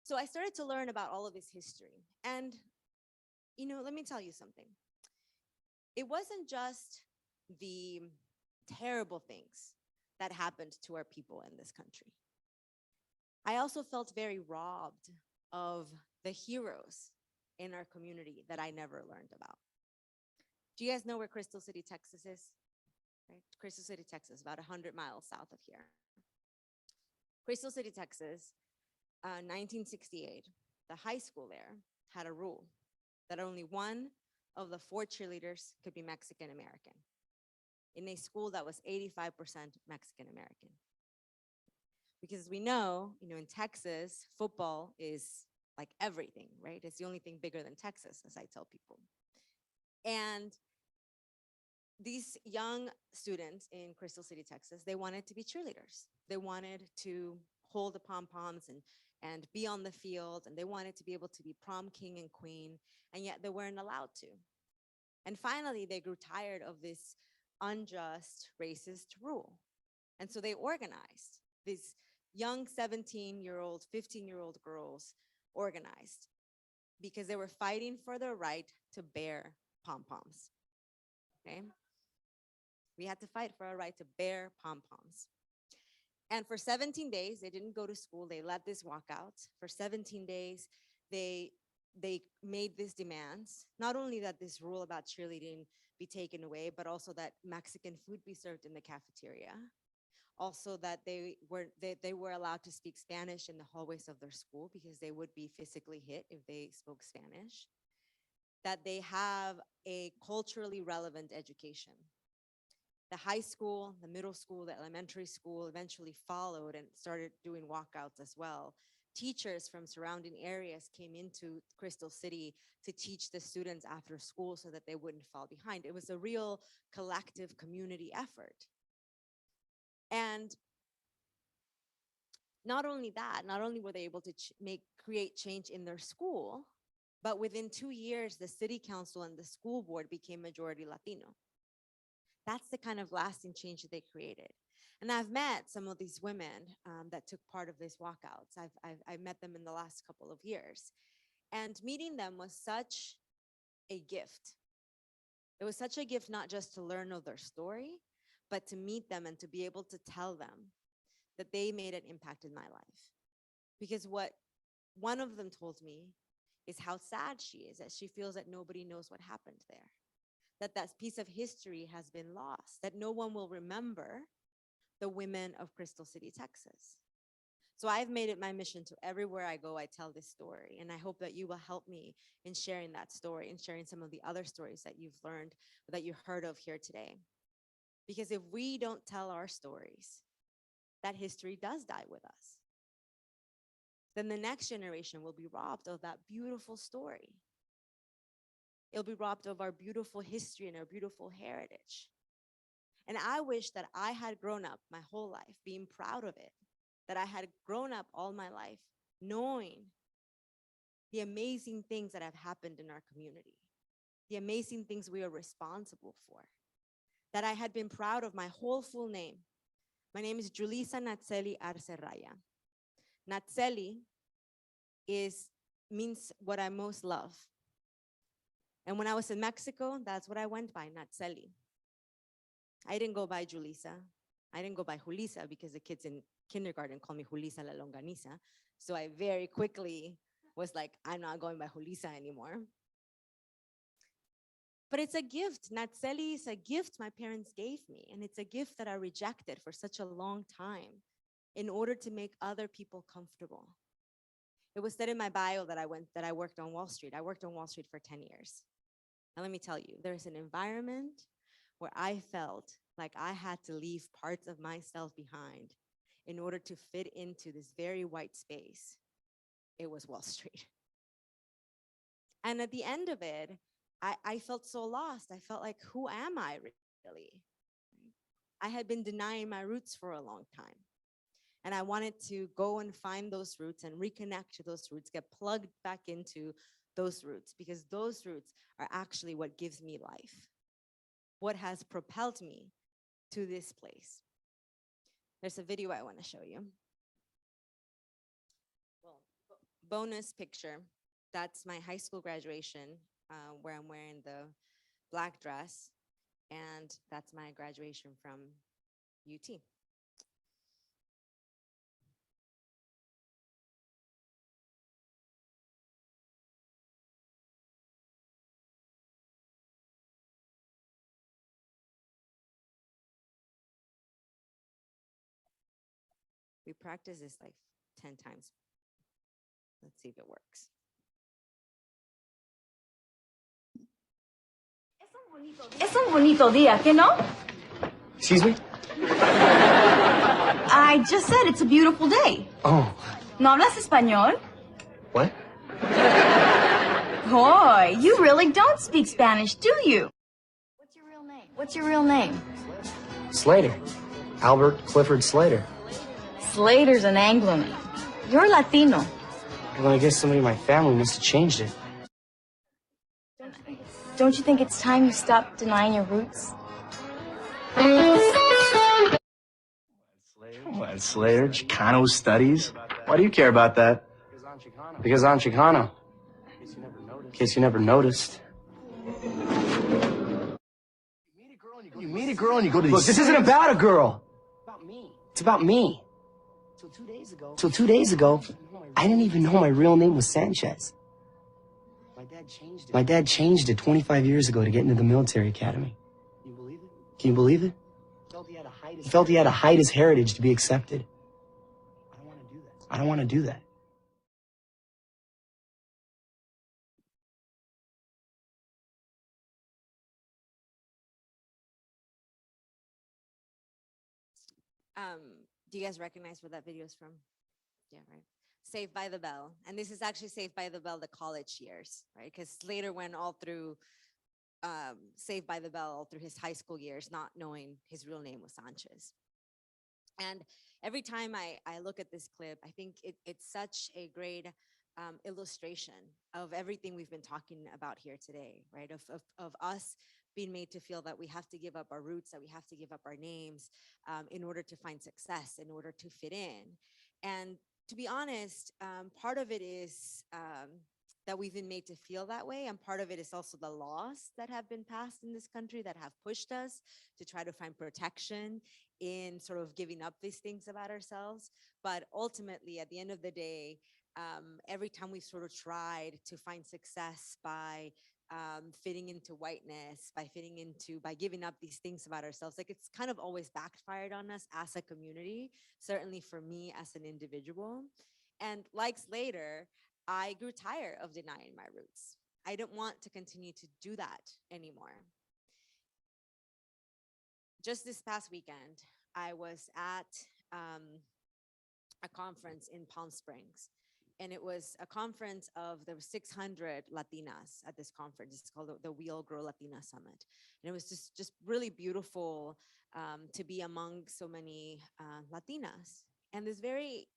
So I started to learn about all of this history. And, let me tell you something. It wasn't just the terrible things that happened to our people in this country. I also felt very robbed of the heroes in our community that I never learned about. Do you guys know where Crystal City, Texas is? Right? Crystal City, Texas, about 100 miles south of here. Crystal City, Texas, 1968, the high school there had a rule that only one of the 4 cheerleaders could be Mexican American in a school that was 85% Mexican American. Because as we know, in Texas, football is like everything, right? It's the only thing bigger than Texas, as I tell people. And these young students in Crystal City, Texas, they wanted to be cheerleaders. They wanted to hold the pom-poms and be on the field, and they wanted to be able to be prom king and queen, and yet they weren't allowed to. And finally, they grew tired of this unjust, racist rule. And so they organized. These young 17-year-old, 15-year-old girls organized because they were fighting for their right to bear pom-poms, okay? We had to fight for our right to bear pom-poms. And for 17 days, they didn't go to school. They led this walkout. For 17 days, they made these demands. Not only that this rule about cheerleading be taken away, but also that Mexican food be served in the cafeteria. Also that they were allowed to speak Spanish in the hallways of their school because they would be physically hit if they spoke Spanish. That they have a culturally relevant education. The high school, the middle school, the elementary school eventually followed and started doing walkouts as well. Teachers from surrounding areas came into Crystal City to teach the students after school so that they wouldn't fall behind. It was a real collective community effort. And not only that, not only were they able to create change in their school, but within 2 years, the city council and the school board became majority Latino. That's the kind of lasting change that they created. And I've met some of these women that took part of these walkouts. I've met them in the last couple of years. And meeting them was such a gift. It was such a gift not just to learn of their story, but to meet them and to be able to tell them that they made an impact in my life. Because what one of them told me is how sad she is, that she feels that nobody knows what happened there, that piece of history has been lost, that no one will remember the women of Crystal City, Texas. So I've made it my mission to everywhere I go, I tell this story. And I hope that you will help me in sharing that story and sharing some of the other stories that you've learned, or that you heard of here today. Because if we don't tell our stories, that history does die with us. Then the next generation will be robbed of that beautiful story. It'll be robbed of our beautiful history and our beautiful heritage. And I wish that I had grown up my whole life being proud of it, that I had grown up all my life knowing the amazing things that have happened in our community, the amazing things we are responsible for, that I had been proud of my whole full name. My name is Julissa Arce. Natseli means what I most love. And when I was in Mexico, that's what I went by, Natseli. I didn't go by Julissa. I didn't go by Julissa because the kids in kindergarten call me Julissa la Longaniza. So I very quickly was like, I'm not going by Julissa anymore. But it's a gift. Natseli is a gift my parents gave me. And it's a gift that I rejected for such a long time in order to make other people comfortable. It was said in my bio that I worked on Wall Street. I worked on Wall Street for 10 years. And let me tell you, there's an environment where I felt like I had to leave parts of myself behind in order to fit into this very white space. It was Wall Street. And at the end of it, I felt so lost. I felt like, who am I really? I had been denying my roots for a long time. And I wanted to go and find those roots and reconnect to those roots, get plugged back into those roots, because those roots are actually what gives me life, what has propelled me to this place. There's a video I want to show you. Well, bonus picture. That's my high school graduation, where I'm wearing the black dress, and that's my graduation from UT. We practice this like 10 times. Let's see if it works. Es un bonito día, ¿qué no? Excuse me? I just said it's a beautiful day. Oh. ¿No hablas español? What? Boy, you really don't speak Spanish, do you? What's your real name? What's your real name? Slater. Albert Clifford Slater. Slater's an Anglo name. You're Latino. Well, I guess somebody in my family must have changed it. Don't you think it's time you stopped denying your roots? Come on, Slater. Chicano studies. Why do you care about that? Because I'm Chicano. In case you never noticed. You meet a girl and you go to these... Look, this isn't about a girl. It's about me. It's about me. So 2 days ago, I didn't even know my real name was Sanchez. My dad changed it 25 years ago to get into the military academy. Can you believe it? He felt he had to hide his heritage to be accepted. I don't want to do that. Do you guys recognize where that video is from? Yeah, right. Saved by the Bell. And this is actually Saved by the Bell, the college years, right? Because later went all through Saved by the Bell, all through his high school years, not knowing his real name was Sanchez. And every time I look at this clip, I think it's such a great illustration of everything we've been talking about here today, right? Of us being made to feel that we have to give up our roots, that we have to give up our names in order to find success, in order to fit in. And to be honest, part of it is that we've been made to feel that way. And part of it is also the laws that have been passed in this country that have pushed us to try to find protection in sort of giving up these things about ourselves. But ultimately, at the end of the day, every time we've sort of tried to find success by fitting into whiteness, by giving up these things about ourselves, like it's kind of always backfired on us as a community, certainly for me as an individual. And like later, I grew tired of denying my roots. I don't want to continue to do that anymore. Just this past weekend, I was at a conference in Palm Springs. And it was a conference there were 600 Latinas at this conference. It's called the We'll Grow Latina Summit. And it was just really beautiful to be among so many Latinas. And this very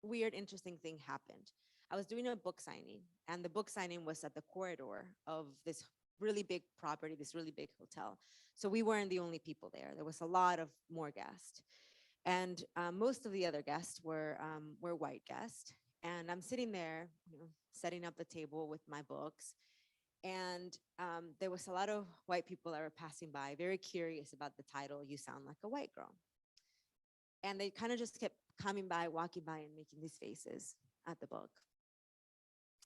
weird, interesting thing happened. I was doing a book signing, and the book signing was at the corridor of this really big property, this really big hotel. So we weren't the only people there. There was a lot of more guests. And most of the other guests were white guests. And I'm sitting there, setting up the table with my books. And there was a lot of white people that were passing by, very curious about the title, You Sound Like a White Girl. And they kind of just kept coming by, walking by, and making these faces at the book.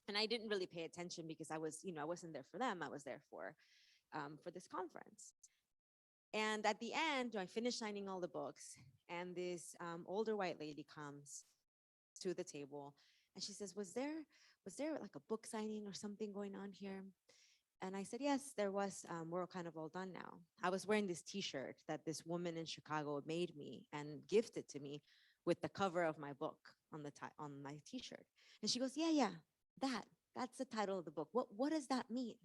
And I didn't really pay attention because I wasn't there for them. I was there for this conference. And at the end, I finished signing all the books, and this older white lady comes to the table, and she says, was there like a book signing or something going on here? And I said, yes, there was. We're kind of all done now. I was wearing this t-shirt that this woman in Chicago made me and gifted to me with the cover of my book on my t-shirt. And she goes, yeah, that's the title of the book. What does that mean?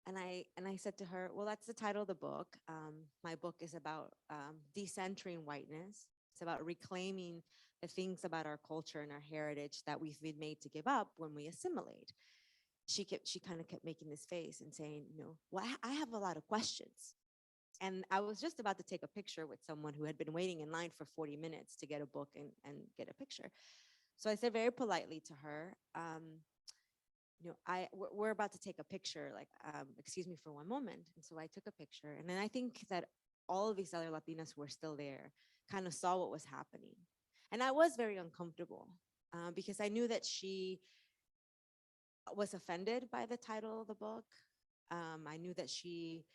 And I said to her, well, that's the title of the book. My book is about decentering whiteness. It's about reclaiming the things about our culture and our heritage that we've been made to give up when we assimilate. She kind of kept making this face and saying, well, I have a lot of questions. And I was just about to take a picture with someone who had been waiting in line for 40 minutes to get a book and get a picture. So I said very politely to her, we're about to take a picture, like, excuse me for one moment. And so I took a picture. And then I think that all of these other Latinas who were still there kind of saw what was happening. And I was very uncomfortable because I knew that she was offended by the title of the book. I knew that she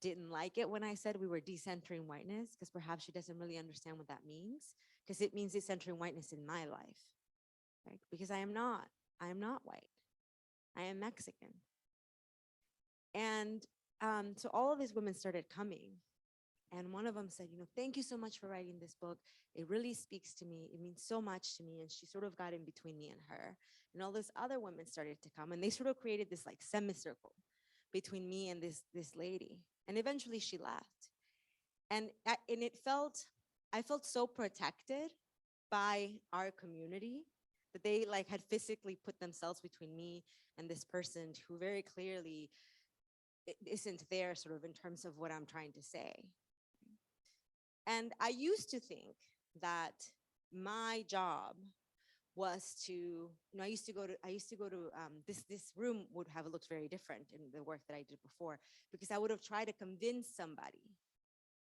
didn't like it when I said we were decentering whiteness, because perhaps she doesn't really understand what that means, because it means decentering whiteness in my life, right? Because I am not white. I am Mexican. And so all of these women started coming. And one of them said, thank you so much for writing this book. It really speaks to me. It means so much to me. And she sort of got in between me and her. And all these other women started to come. And they sort of created this like semicircle between me and this lady. And eventually she left. And I felt so protected by our community that they like had physically put themselves between me and this person who very clearly isn't there sort of in terms of what I'm trying to say. And I used to think that my job was to, I used to go to this room would have looked very different in the work that I did before, because I would have tried to convince somebody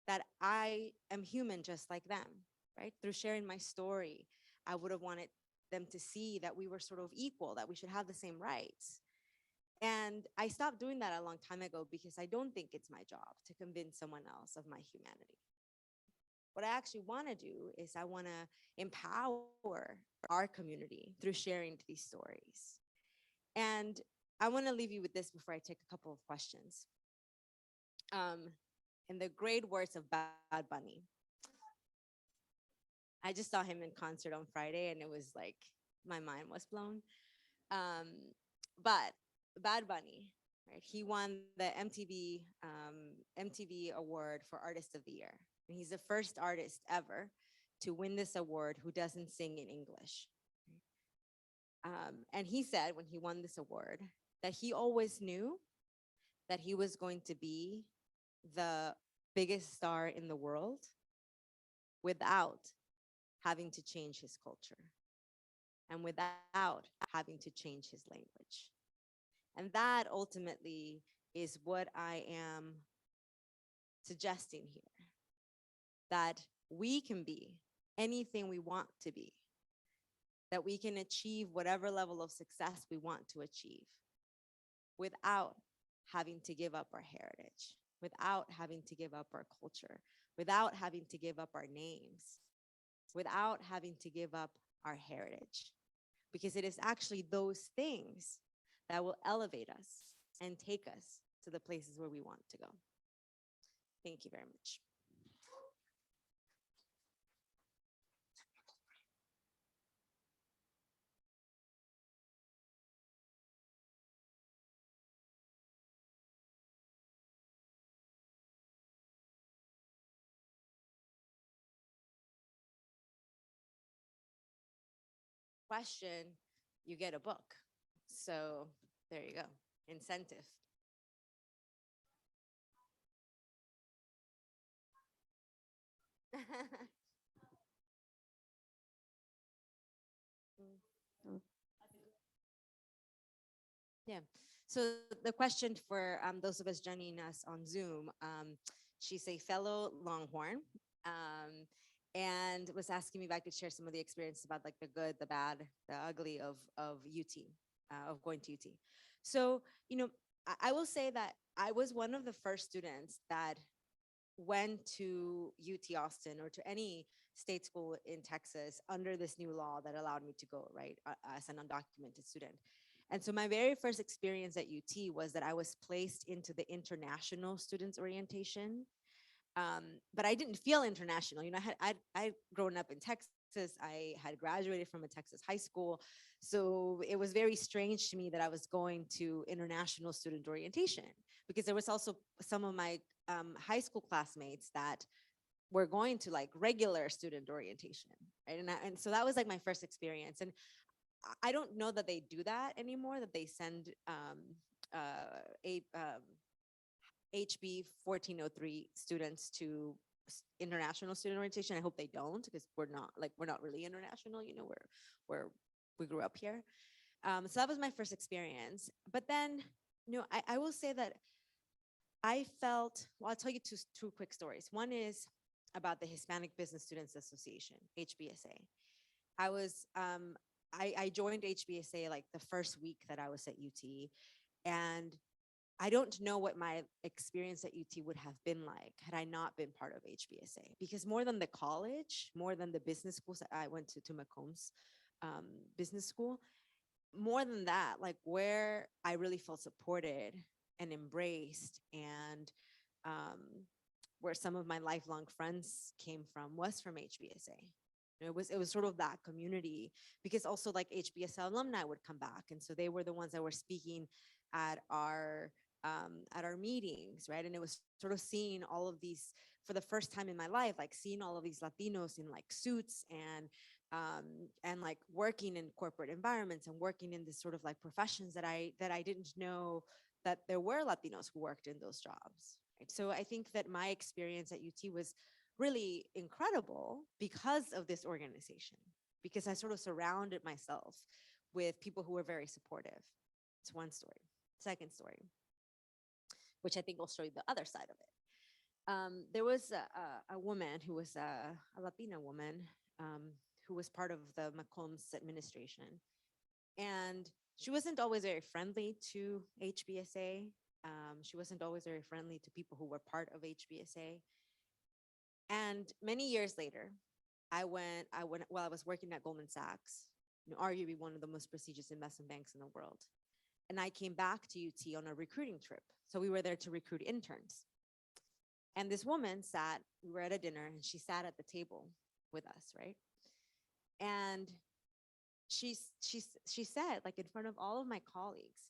that I am human just like them, right? Through sharing my story, I would have wanted them to see that we were sort of equal, that we should have the same rights. And I stopped doing that a long time ago because I don't think it's my job to convince someone else of my humanity. What I actually want to do is I want to empower our community through sharing these stories. And I want to leave you with this before I take a couple of questions. In the great words of Bad Bunny, I just saw him in concert on Friday and it was like my mind was blown. But Bad Bunny, right? He won the MTV award for Artist of the Year. And he's the first artist ever to win this award who doesn't sing in English. And he said when he won this award that he always knew that he was going to be the biggest star in the world without having to change his culture and without having to change his language. And that ultimately is what I am suggesting here, that we can be anything we want to be, that we can achieve whatever level of success we want to achieve without having to give up our heritage, without having to give up our culture, without having to give up our names, without having to give up our heritage. Because it is actually those things that will elevate us and take us to the places where we want to go. Thank you very much. Question, you get a book. So there you go, incentive. Yeah. So the question for those of us joining us on Zoom, she's a fellow Longhorn, and was asking me if I could share some of the experiences about like the good, the bad, the ugly of UT, of going to UT. So, you know, I will say that I was one of the first students that went to UT Austin or to any state school in Texas under this new law that allowed me to go, right, as an undocumented student. And so my very first experience at UT was that I was placed into the international students orientation. But I didn't feel international. You know, I'd grown up in Texas. I had graduated from a Texas high school. So it was very strange to me that I was going to international student orientation because there was also some of my high school classmates that were going to like regular student orientation, right? And so that was like my first experience. And I don't know that they do that anymore, that they send HB 1403 students to international student orientation. I hope they don't, because we're not really international, you know, we grew up here. So that was my first experience. But then, you know, I will say that I felt, well, I'll tell you two quick stories. One is about the Hispanic Business Students Association, HBSA. I joined HBSA like the first week that I was at UT, and I don't know what my experience at UT would have been like had I not been part of HBSA, because more than the college, more than the business schools, I went to Macomb's business school, more than that, like where I really felt supported and embraced, and where some of my lifelong friends came from was from HBSA. It was sort of that community, because also like HBSA alumni would come back, and so they were the ones that were speaking at our meetings, right? And it was sort of seeing all of these for the first time in my life, like seeing all of these Latinos in like suits and like working in corporate environments and working in this sort of like professions that I didn't know that there were Latinos who worked in those jobs. Right? So I think that my experience at UT was really incredible because of this organization, because I sort of surrounded myself with people who were very supportive. It's one story. Second story, which I think will show you the other side of it. There was a woman who was a Latina woman who was part of the Macomb's administration. And she wasn't always very friendly to HBSA. She wasn't always very friendly to people who were part of HBSA. And many years later, while I was working at Goldman Sachs, arguably one of the most prestigious investment banks in the world. And I came back to UT on a recruiting trip. So we were there to recruit interns. And this woman we were at a dinner, and she sat at the table with us, right? And she said, like in front of all of my colleagues,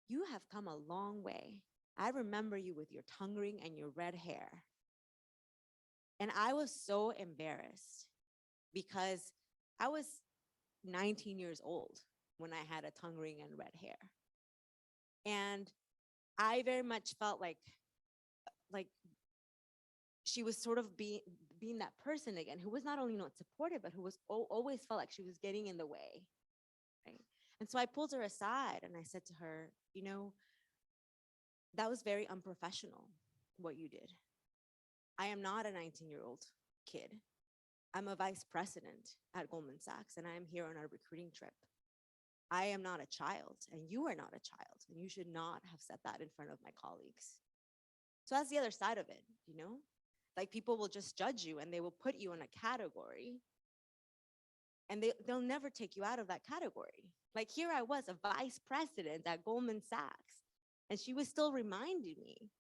"You have come a long way. I remember you with your tongue ring and your red hair." And I was so embarrassed because I was 19 years old when I had a tongue ring and red hair. And I very much felt like she was sort of being that person again, who was not only not supportive, but who was always felt like she was getting in the way, right? And so I pulled her aside and I said to her, that was very unprofessional, what you did. I am not a 19-year-old kid. I'm a vice president at Goldman Sachs, and I am here on our recruiting trip. I am not a child, and you are not a child, and you should not have said that in front of my colleagues. So that's the other side of it, Like people will just judge you and they will put you in a category, and they'll never take you out of that category. Like here I was, a vice president at Goldman Sachs, and she was still reminding me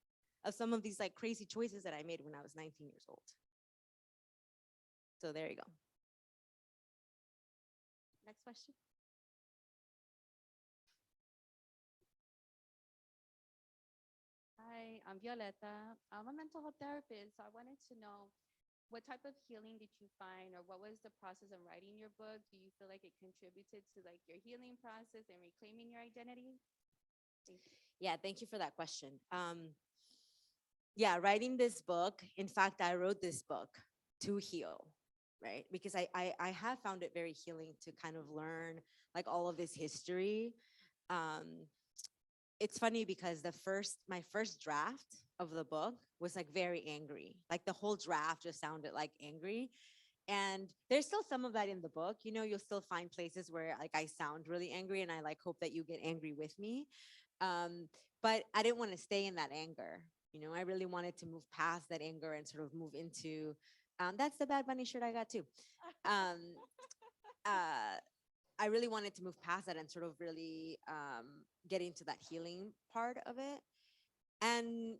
of some of these like crazy choices that I made when I was 19 years old. So there you go. Next question. Hi, I'm Violeta. I'm a mental health therapist, so I wanted to know what type of healing did you find, or what was the process of writing your book? Do you feel like it contributed to like your healing process and reclaiming your identity? Thank you. Yeah, thank you for that question. Yeah, writing this book, in fact, I wrote this book to heal, right? Because I have found it very healing to kind of learn like all of this history. It's funny because my first draft of the book was like very angry. Like the whole draft just sounded like angry. And there's still some of that in the book. You'll still find places where like I sound really angry, and I like hope that you get angry with me. But I didn't want to stay in that anger. I really wanted to move past that anger and sort of move into, that's the Bad Bunny shirt I got too. I really wanted to move past that and sort of really get into that healing part of it. And,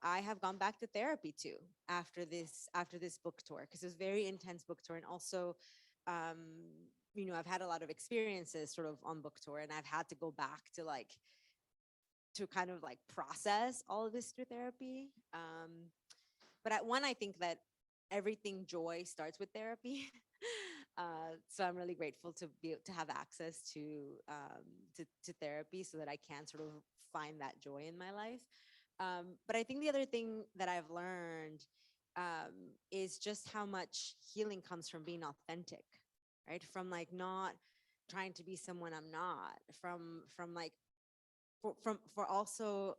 I have gone back to therapy too after this book tour, because it was a very intense book tour. And also, I've had a lot of experiences sort of on book tour, and I've had to go back to kind of like process all of this through therapy. But I think that everything joy starts with therapy. So I'm really grateful to have access to therapy so that I can sort of find that joy in my life. But I think the other thing that I've learned is just how much healing comes from being authentic, right? From like not trying to be someone I'm not, for also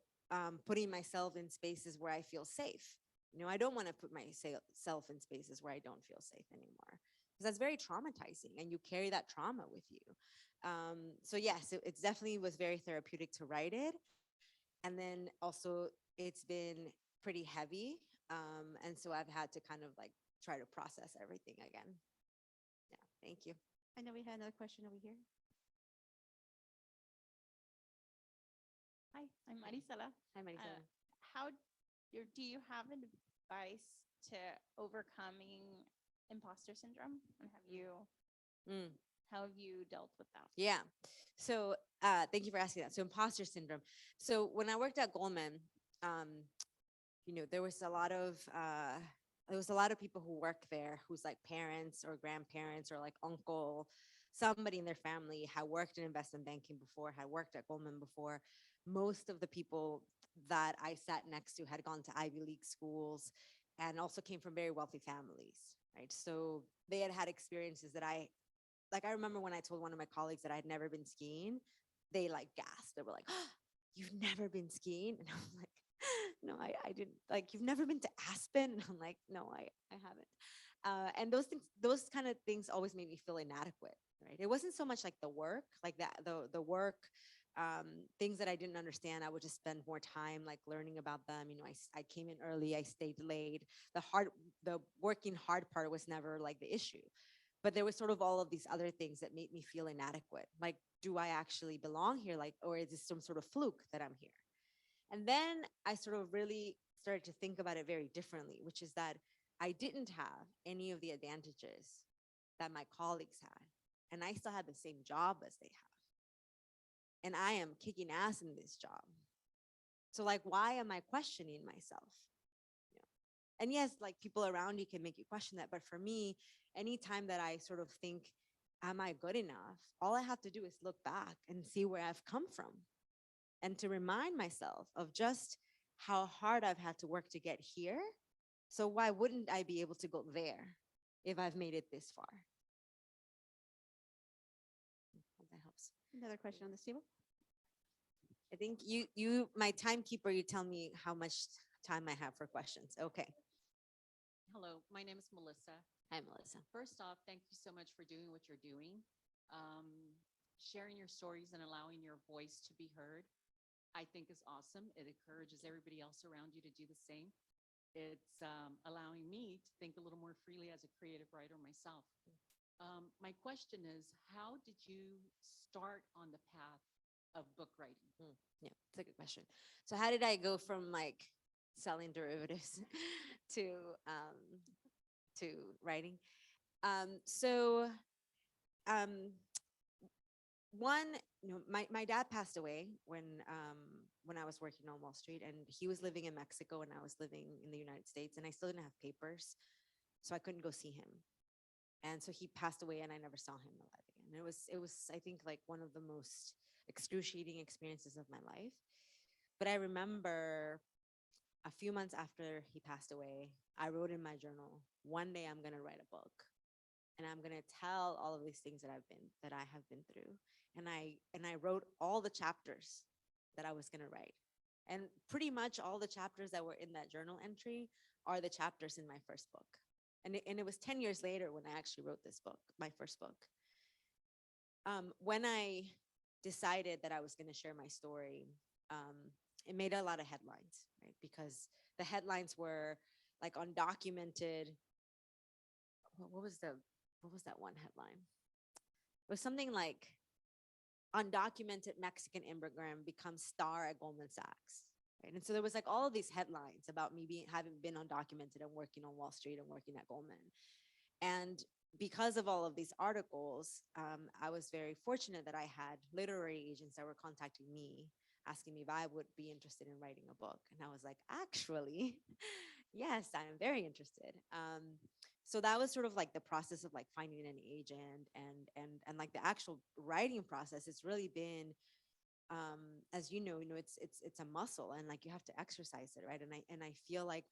putting myself in spaces where I feel safe. I don't want to put myself in spaces where I don't feel safe anymore, because that's very traumatizing, and you carry that trauma with you. So yes, it definitely was very therapeutic to write it. And then also it's been pretty heavy. And so I've had to kind of like try to process everything again. Yeah, thank you. I know we had another question over here. Hi, I'm Marisela. Hi, Marisela. Do you have advice to overcoming imposter syndrome, and how have you dealt with that? Yeah. So thank you for asking that. So imposter syndrome. So when I worked at Goldman, there was a lot of people who worked there whose like parents or grandparents or like uncle, somebody in their family had worked in investment banking before, had worked at Goldman before. Most of the people that I sat next to had gone to Ivy League schools and also came from very wealthy families, right? So they had experiences that I remember when I told one of my colleagues that I'd never been skiing, they like gasped. They were like, "Oh, you've never been skiing?" And I was like, no, I didn't. Like, you've never been to Aspen? And I'm like, no, I haven't. And those kind of things always made me feel inadequate, right? It wasn't so much like the work, like that, the work, things that I didn't understand. I would just spend more time like learning about them. You know, I came in early, I stayed late. The working hard part was never like the issue. But there was sort of all of these other things that made me feel inadequate. Like, do I actually belong here? Like, or is this some sort of fluke that I'm here? And then I sort of really started to think about it very differently, which is that I didn't have any of the advantages that my colleagues had. And I still had the same job as they have. And I am kicking ass in this job. So, like, why am I questioning myself? You know? And yes, like, people around you can make you question that. But for me, anytime that I sort of think, am I good enough? All I have to do is look back and see where I've come from, and to remind myself of just how hard I've had to work to get here. So why wouldn't I be able to go there if I've made it this far? Hope that helps. Another question on this table. I think my timekeeper, you tell me how much time I have for questions. Okay. Hello, my name is Melissa. Hi, Melissa. First off, thank you so much for doing what you're doing. Sharing your stories and allowing your voice to be heard, I think is awesome. It encourages everybody else around you to do the same. It's allowing me to think a little more freely as a creative writer myself. My question is, how did you start on the path of book writing? Yeah, it's a good question. So how did I go from like selling derivatives to writing? So one, my dad passed away when I was working on Wall Street, and he was living in Mexico and I was living in the United States, and I still didn't have papers, so I couldn't go see him. And so he passed away and I never saw him alive again. It was I think like one of the most excruciating experiences of my life. But I remember a few months after he passed away, I wrote in my journal, one day I'm gonna write a book. And I'm gonna tell all of these things that I have been through. And I wrote all the chapters that I was gonna write. And pretty much all the chapters that were in that journal entry are the chapters in my first book. And it was 10 years later when I actually wrote this book, my first book. When I decided that I was gonna share my story, it made a lot of headlines, right? Because the headlines were like undocumented. What was that one headline? It was something like undocumented Mexican immigrant becomes star at Goldman Sachs. Right? And so there was like all of these headlines about me having been undocumented and working on Wall Street and working at Goldman. And because of all of these articles, I was very fortunate that I had literary agents that were contacting me, asking me if I would be interested in writing a book. And I was like, actually, yes, I am very interested. So that was sort of like the process of like finding an agent and like the actual writing process. It's really been, as you know, it's a muscle, and like you have to exercise it, right? And I feel like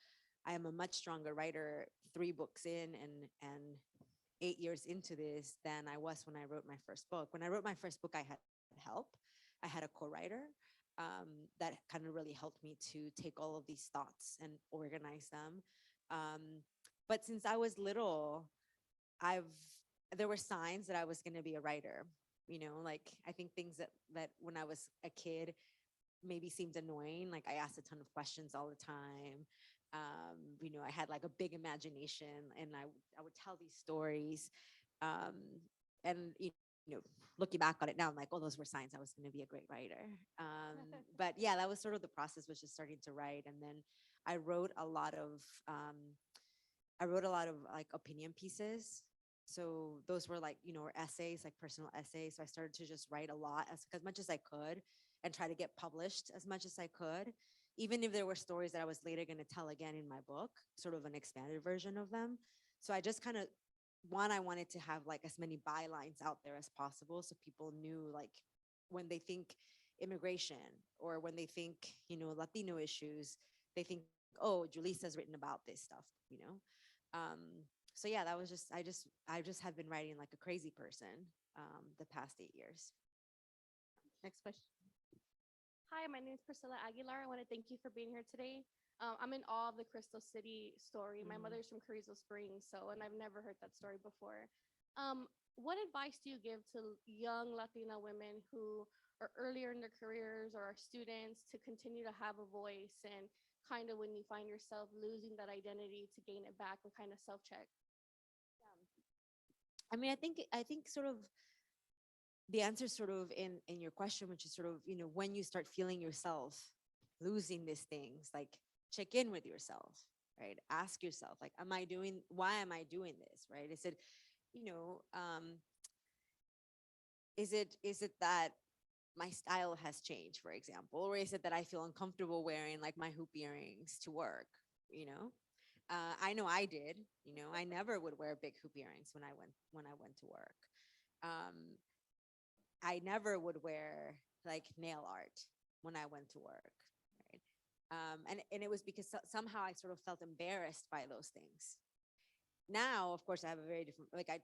I am a much stronger writer 3 books in and 8 years into this than I was when I wrote my first book. When I wrote my first book, I had help. I had a co-writer that kind of really helped me to take all of these thoughts and organize them. But since I was little, there were signs that I was going to be a writer. You know, like I think things that when I was a kid maybe seemed annoying. Like I asked a ton of questions all the time. You know, I had like a big imagination, and I would tell these stories. And you know, looking back on it now, I'm like, oh, those were signs I was going to be a great writer. But yeah, that was sort of the process, was just starting to write, and then I wrote a lot of like opinion pieces. So those were like, you know, essays, like personal essays. So I started to just write a lot, as much as I could, and try to get published as much as I could, even if there were stories that I was later going to tell again in my book, sort of an expanded version of them. So I just kind of, I wanted to have like as many bylines out there as possible, so people knew, like, when they think immigration or when they think, you know, Latino issues, they think, oh, Julissa's written about this stuff, you know. So yeah, that was just, I just have been writing like a crazy person the past 8 years. Next question. Hi, my name is Priscilla Aguilar. I want to thank you for being here today. I'm in awe of the Crystal City story. My Mhm. mother's from Carrizo Springs, and I've never heard that story before. What advice do you give to young Latina women who are earlier in their careers or are students to continue to have a voice and kind of when you find yourself losing that identity to gain it back and kind of self-check? I mean, I think sort of the answer sort of in your question, which is sort of, when you start feeling yourself losing these things, like check in with yourself, right? Ask yourself, like, why am I doing this, right? Is it, you know, is it that my style has changed, for example, or is it that I feel uncomfortable wearing like my hoop earrings to work, you know? I know I did, I never would wear big hoop earrings when I went to work. Um, I never would wear like nail art when I went to work, right? And it was because somehow I sort of felt embarrassed by those things. Now, of course, I have a very different, like I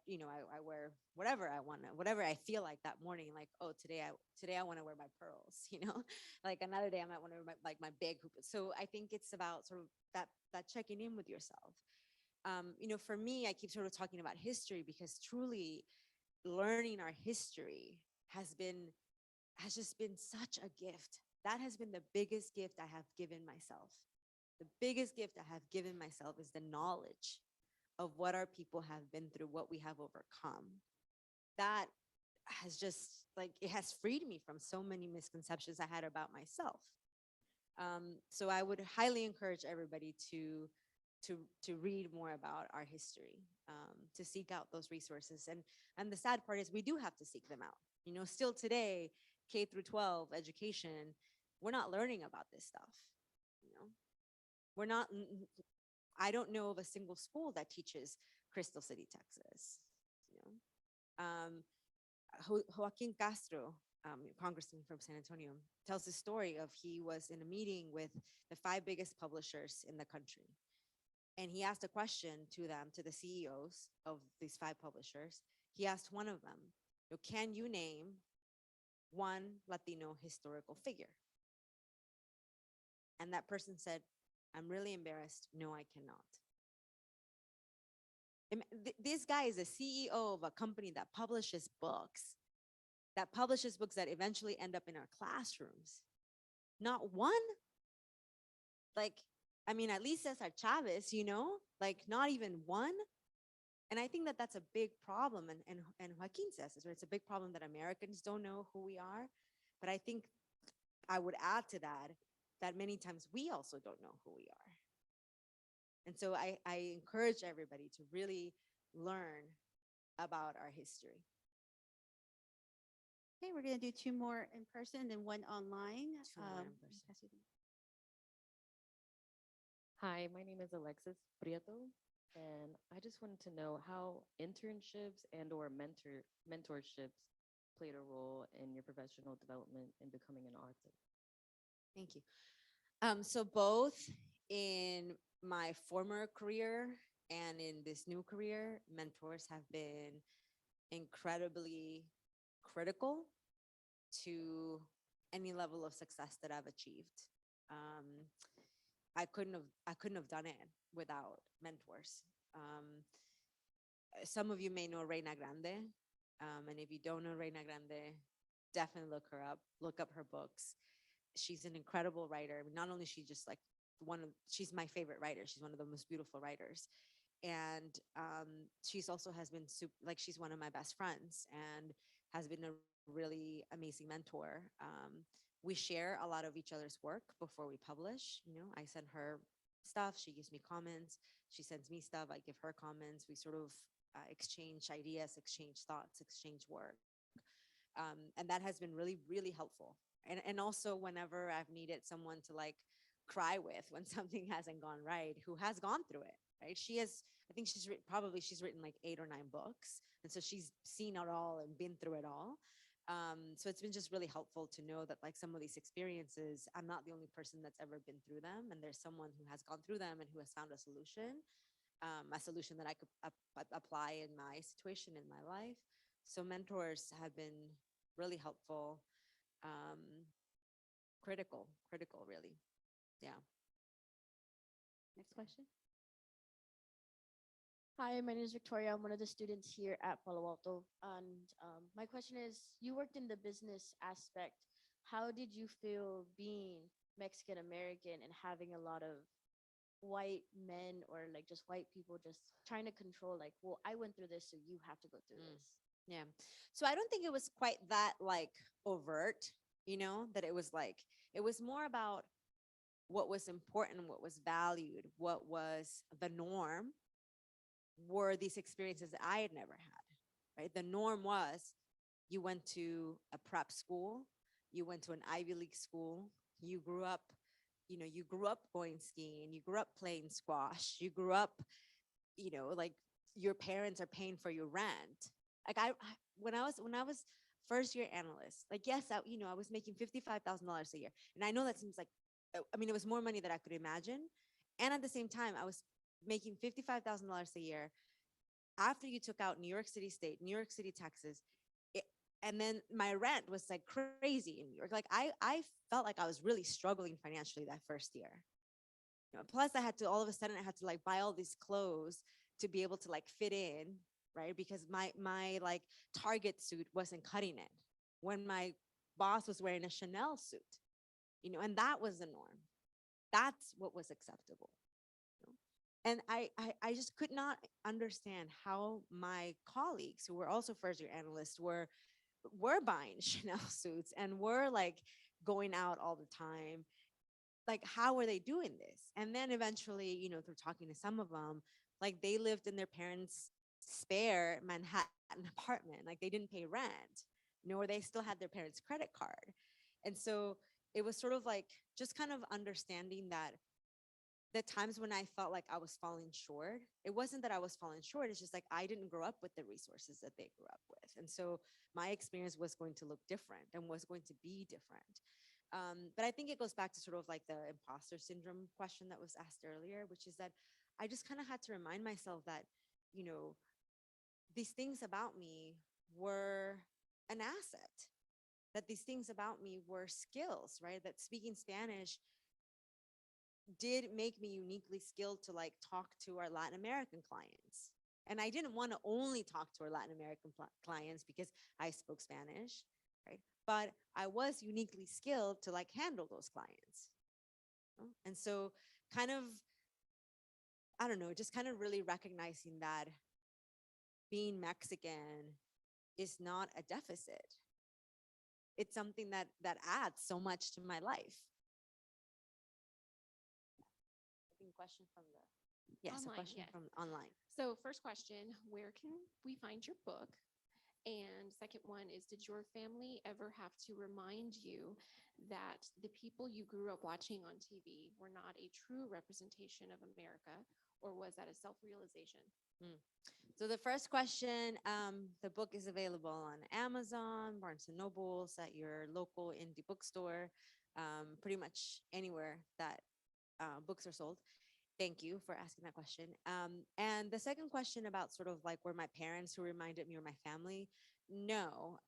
wear whatever I want, whatever I feel like that morning. Like, oh, today I want to wear my pearls, like another day I might want to wear my big hoop. So I think it's about sort of that checking in with yourself. For me, I keep sort of talking about history because truly learning our history has just been such a gift. That has been the biggest gift I have given myself. The biggest gift I have given myself is the knowledge of what our people have been through, what we have overcome. That has just like, it has freed me from so many misconceptions I had about myself. So I would highly encourage everybody to read more about our history, to seek out those resources. And the sad part is we do have to seek them out. Still today, K through 12 education, we're not learning about this stuff. We're not. I don't know of a single school that teaches Crystal City, Texas. You know, Joaquin Castro, congressman from San Antonio, tells the story of he was in a meeting with the 5 biggest publishers in the country. And he asked a question to them, to the CEOs of these 5 publishers. He asked one of them, can you name one Latino historical figure? And that person said, I'm really embarrassed. No, I cannot. This guy is a CEO of a company that publishes books that eventually end up in our classrooms. Not one. Like, I mean, at least Cesar Chavez, like not even one. And I think that that's a big problem. And Joaquin says this, right? It's a big problem that Americans don't know who we are. But I think I would add to that many times we also don't know who we are. And so I encourage everybody to really learn about our history. Okay, we're going to do 2 more in person and 1 online. 2 more in person. pass it- Hi, my name is Alexis Prieto, and I just wanted to know how internships and or mentorships played a role in your professional development in becoming an artist. Thank you. So both in my former career and in this new career, mentors have been incredibly critical to any level of success that I've achieved. I couldn't have done it without mentors. Some of you may know Reina Grande, and if you don't know Reina Grande, definitely look her up. Look up her books. She's an incredible writer. I mean, not only she just like she's my favorite writer. She's one of the most beautiful writers, and she's also has been she's one of my best friends and has been a really amazing mentor. We share a lot of each other's work before we publish. I send her stuff, she gives me comments, she sends me stuff, I give her comments. We sort of exchange ideas, exchange thoughts, exchange work. And that has been really, really helpful. And also whenever I've needed someone to like cry with when something hasn't gone right, who has gone through it, right? I think she's written like 8 or 9 books. And so she's seen it all and been through it all. So it's been just really helpful to know that like some of these experiences, I'm not the only person that's ever been through them. And there's someone who has gone through them and who has found a solution that I could apply in my situation in my life. So mentors have been really helpful, critical, really. Yeah. Next question. Hi, my name is Victoria. I'm one of the students here at Palo Alto. And my question is, you worked in the business aspect. How did you feel being Mexican American and having a lot of white men or like just white people just trying to control like, well, I went through this, so you have to go through this. Yeah. So I don't think it was quite that like overt, that it was like, it was more about what was important, what was valued, what was the norm were these experiences that I had never had, right? The norm was you went to a prep school, you went to an Ivy League school, you grew up, you grew up going skiing, you grew up playing squash, you grew up, like your parents are paying for your rent. Like when I was first year analyst, like yes, I was making $55,000 a year, and I know that seems like, I mean, it was more money that I could imagine, and at the same time, I was making $55,000 a year after you took out New York City State, New York City, Texas, and then my rent was like crazy in New York. Like I felt like I was really struggling financially that first year. Plus I had to, all of a sudden I had to like buy all these clothes to be able to like fit in, right? Because my like Target suit wasn't cutting it when my boss was wearing a Chanel suit, and that was the norm. That's what was acceptable. And I just could not understand how my colleagues who were also first year analysts were buying Chanel suits and were like going out all the time. Like, how were they doing this? And then eventually, through talking to some of them, like they lived in their parents' spare Manhattan apartment. Like they didn't pay rent, or they still had their parents' credit card. And so it was sort of like just kind of understanding that the times when I felt like I was falling short, it wasn't that I was falling short. It's just like I didn't grow up with the resources that they grew up with. And so my experience was going to look different and was going to be different. But I think it goes back to sort of like the imposter syndrome question that was asked earlier, which is that I just kind of had to remind myself that, these things about me were an asset, that these things about me were skills, right? That speaking Spanish did make me uniquely skilled to like talk to our Latin American clients. And I didn't want to only talk to our Latin American clients because I spoke Spanish, right? But I was uniquely skilled to like handle those clients. And so kind of, I don't know, just kind of really recognizing that being Mexican is not a deficit. It's something that adds so much to my life. Question from the Online, a question yes. from online. So first question, where can we find your book? And second one is, did your family ever have to remind you that the people you grew up watching on TV were not a true representation of America, or was that a self-realization? So the first question, the book is available on Amazon, Barnes and Nobles, at your local indie bookstore, pretty much anywhere that books are sold. Thank you for asking that question. And the second question about sort of like were my parents who reminded me or my family? No,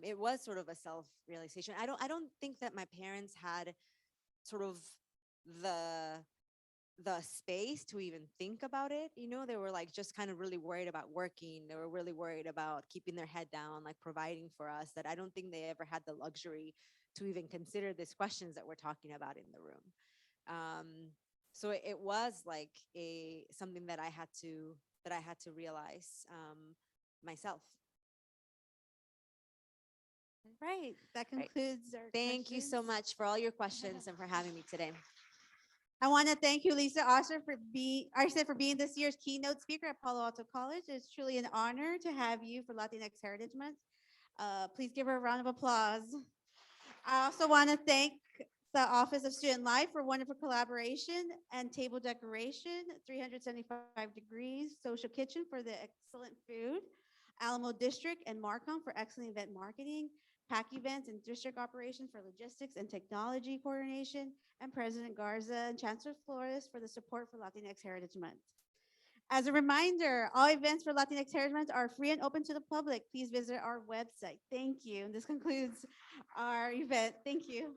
it was sort of a self-realization. I don't think that my parents had sort of the space to even think about it. They were like just kind of really worried about working. They were really worried about keeping their head down, like providing for us, that I don't think they ever had the luxury to even consider these questions that we're talking about in the room. So it was like something that I had to realize myself. Right. That concludes our Thank you so questions. much for all your questions and for having me today. I want to thank Julissa Arce for being this year's keynote speaker at Palo Alto College. It's truly an honor to have you for Latinx Heritage Month. Please give her a round of applause. I also want to thank the Office of Student Life for wonderful collaboration and table decoration, 375 Degrees Social Kitchen for the excellent food, Alamo District and Marcom for excellent event marketing, PAC Events and District Operations for logistics and technology coordination, and President Garza and Chancellor Flores for the support for Latinx Heritage Month. As a reminder, all events for Latinx Heritage Month are free and open to the public. Please visit our website. Thank you. And this concludes our event. Thank you.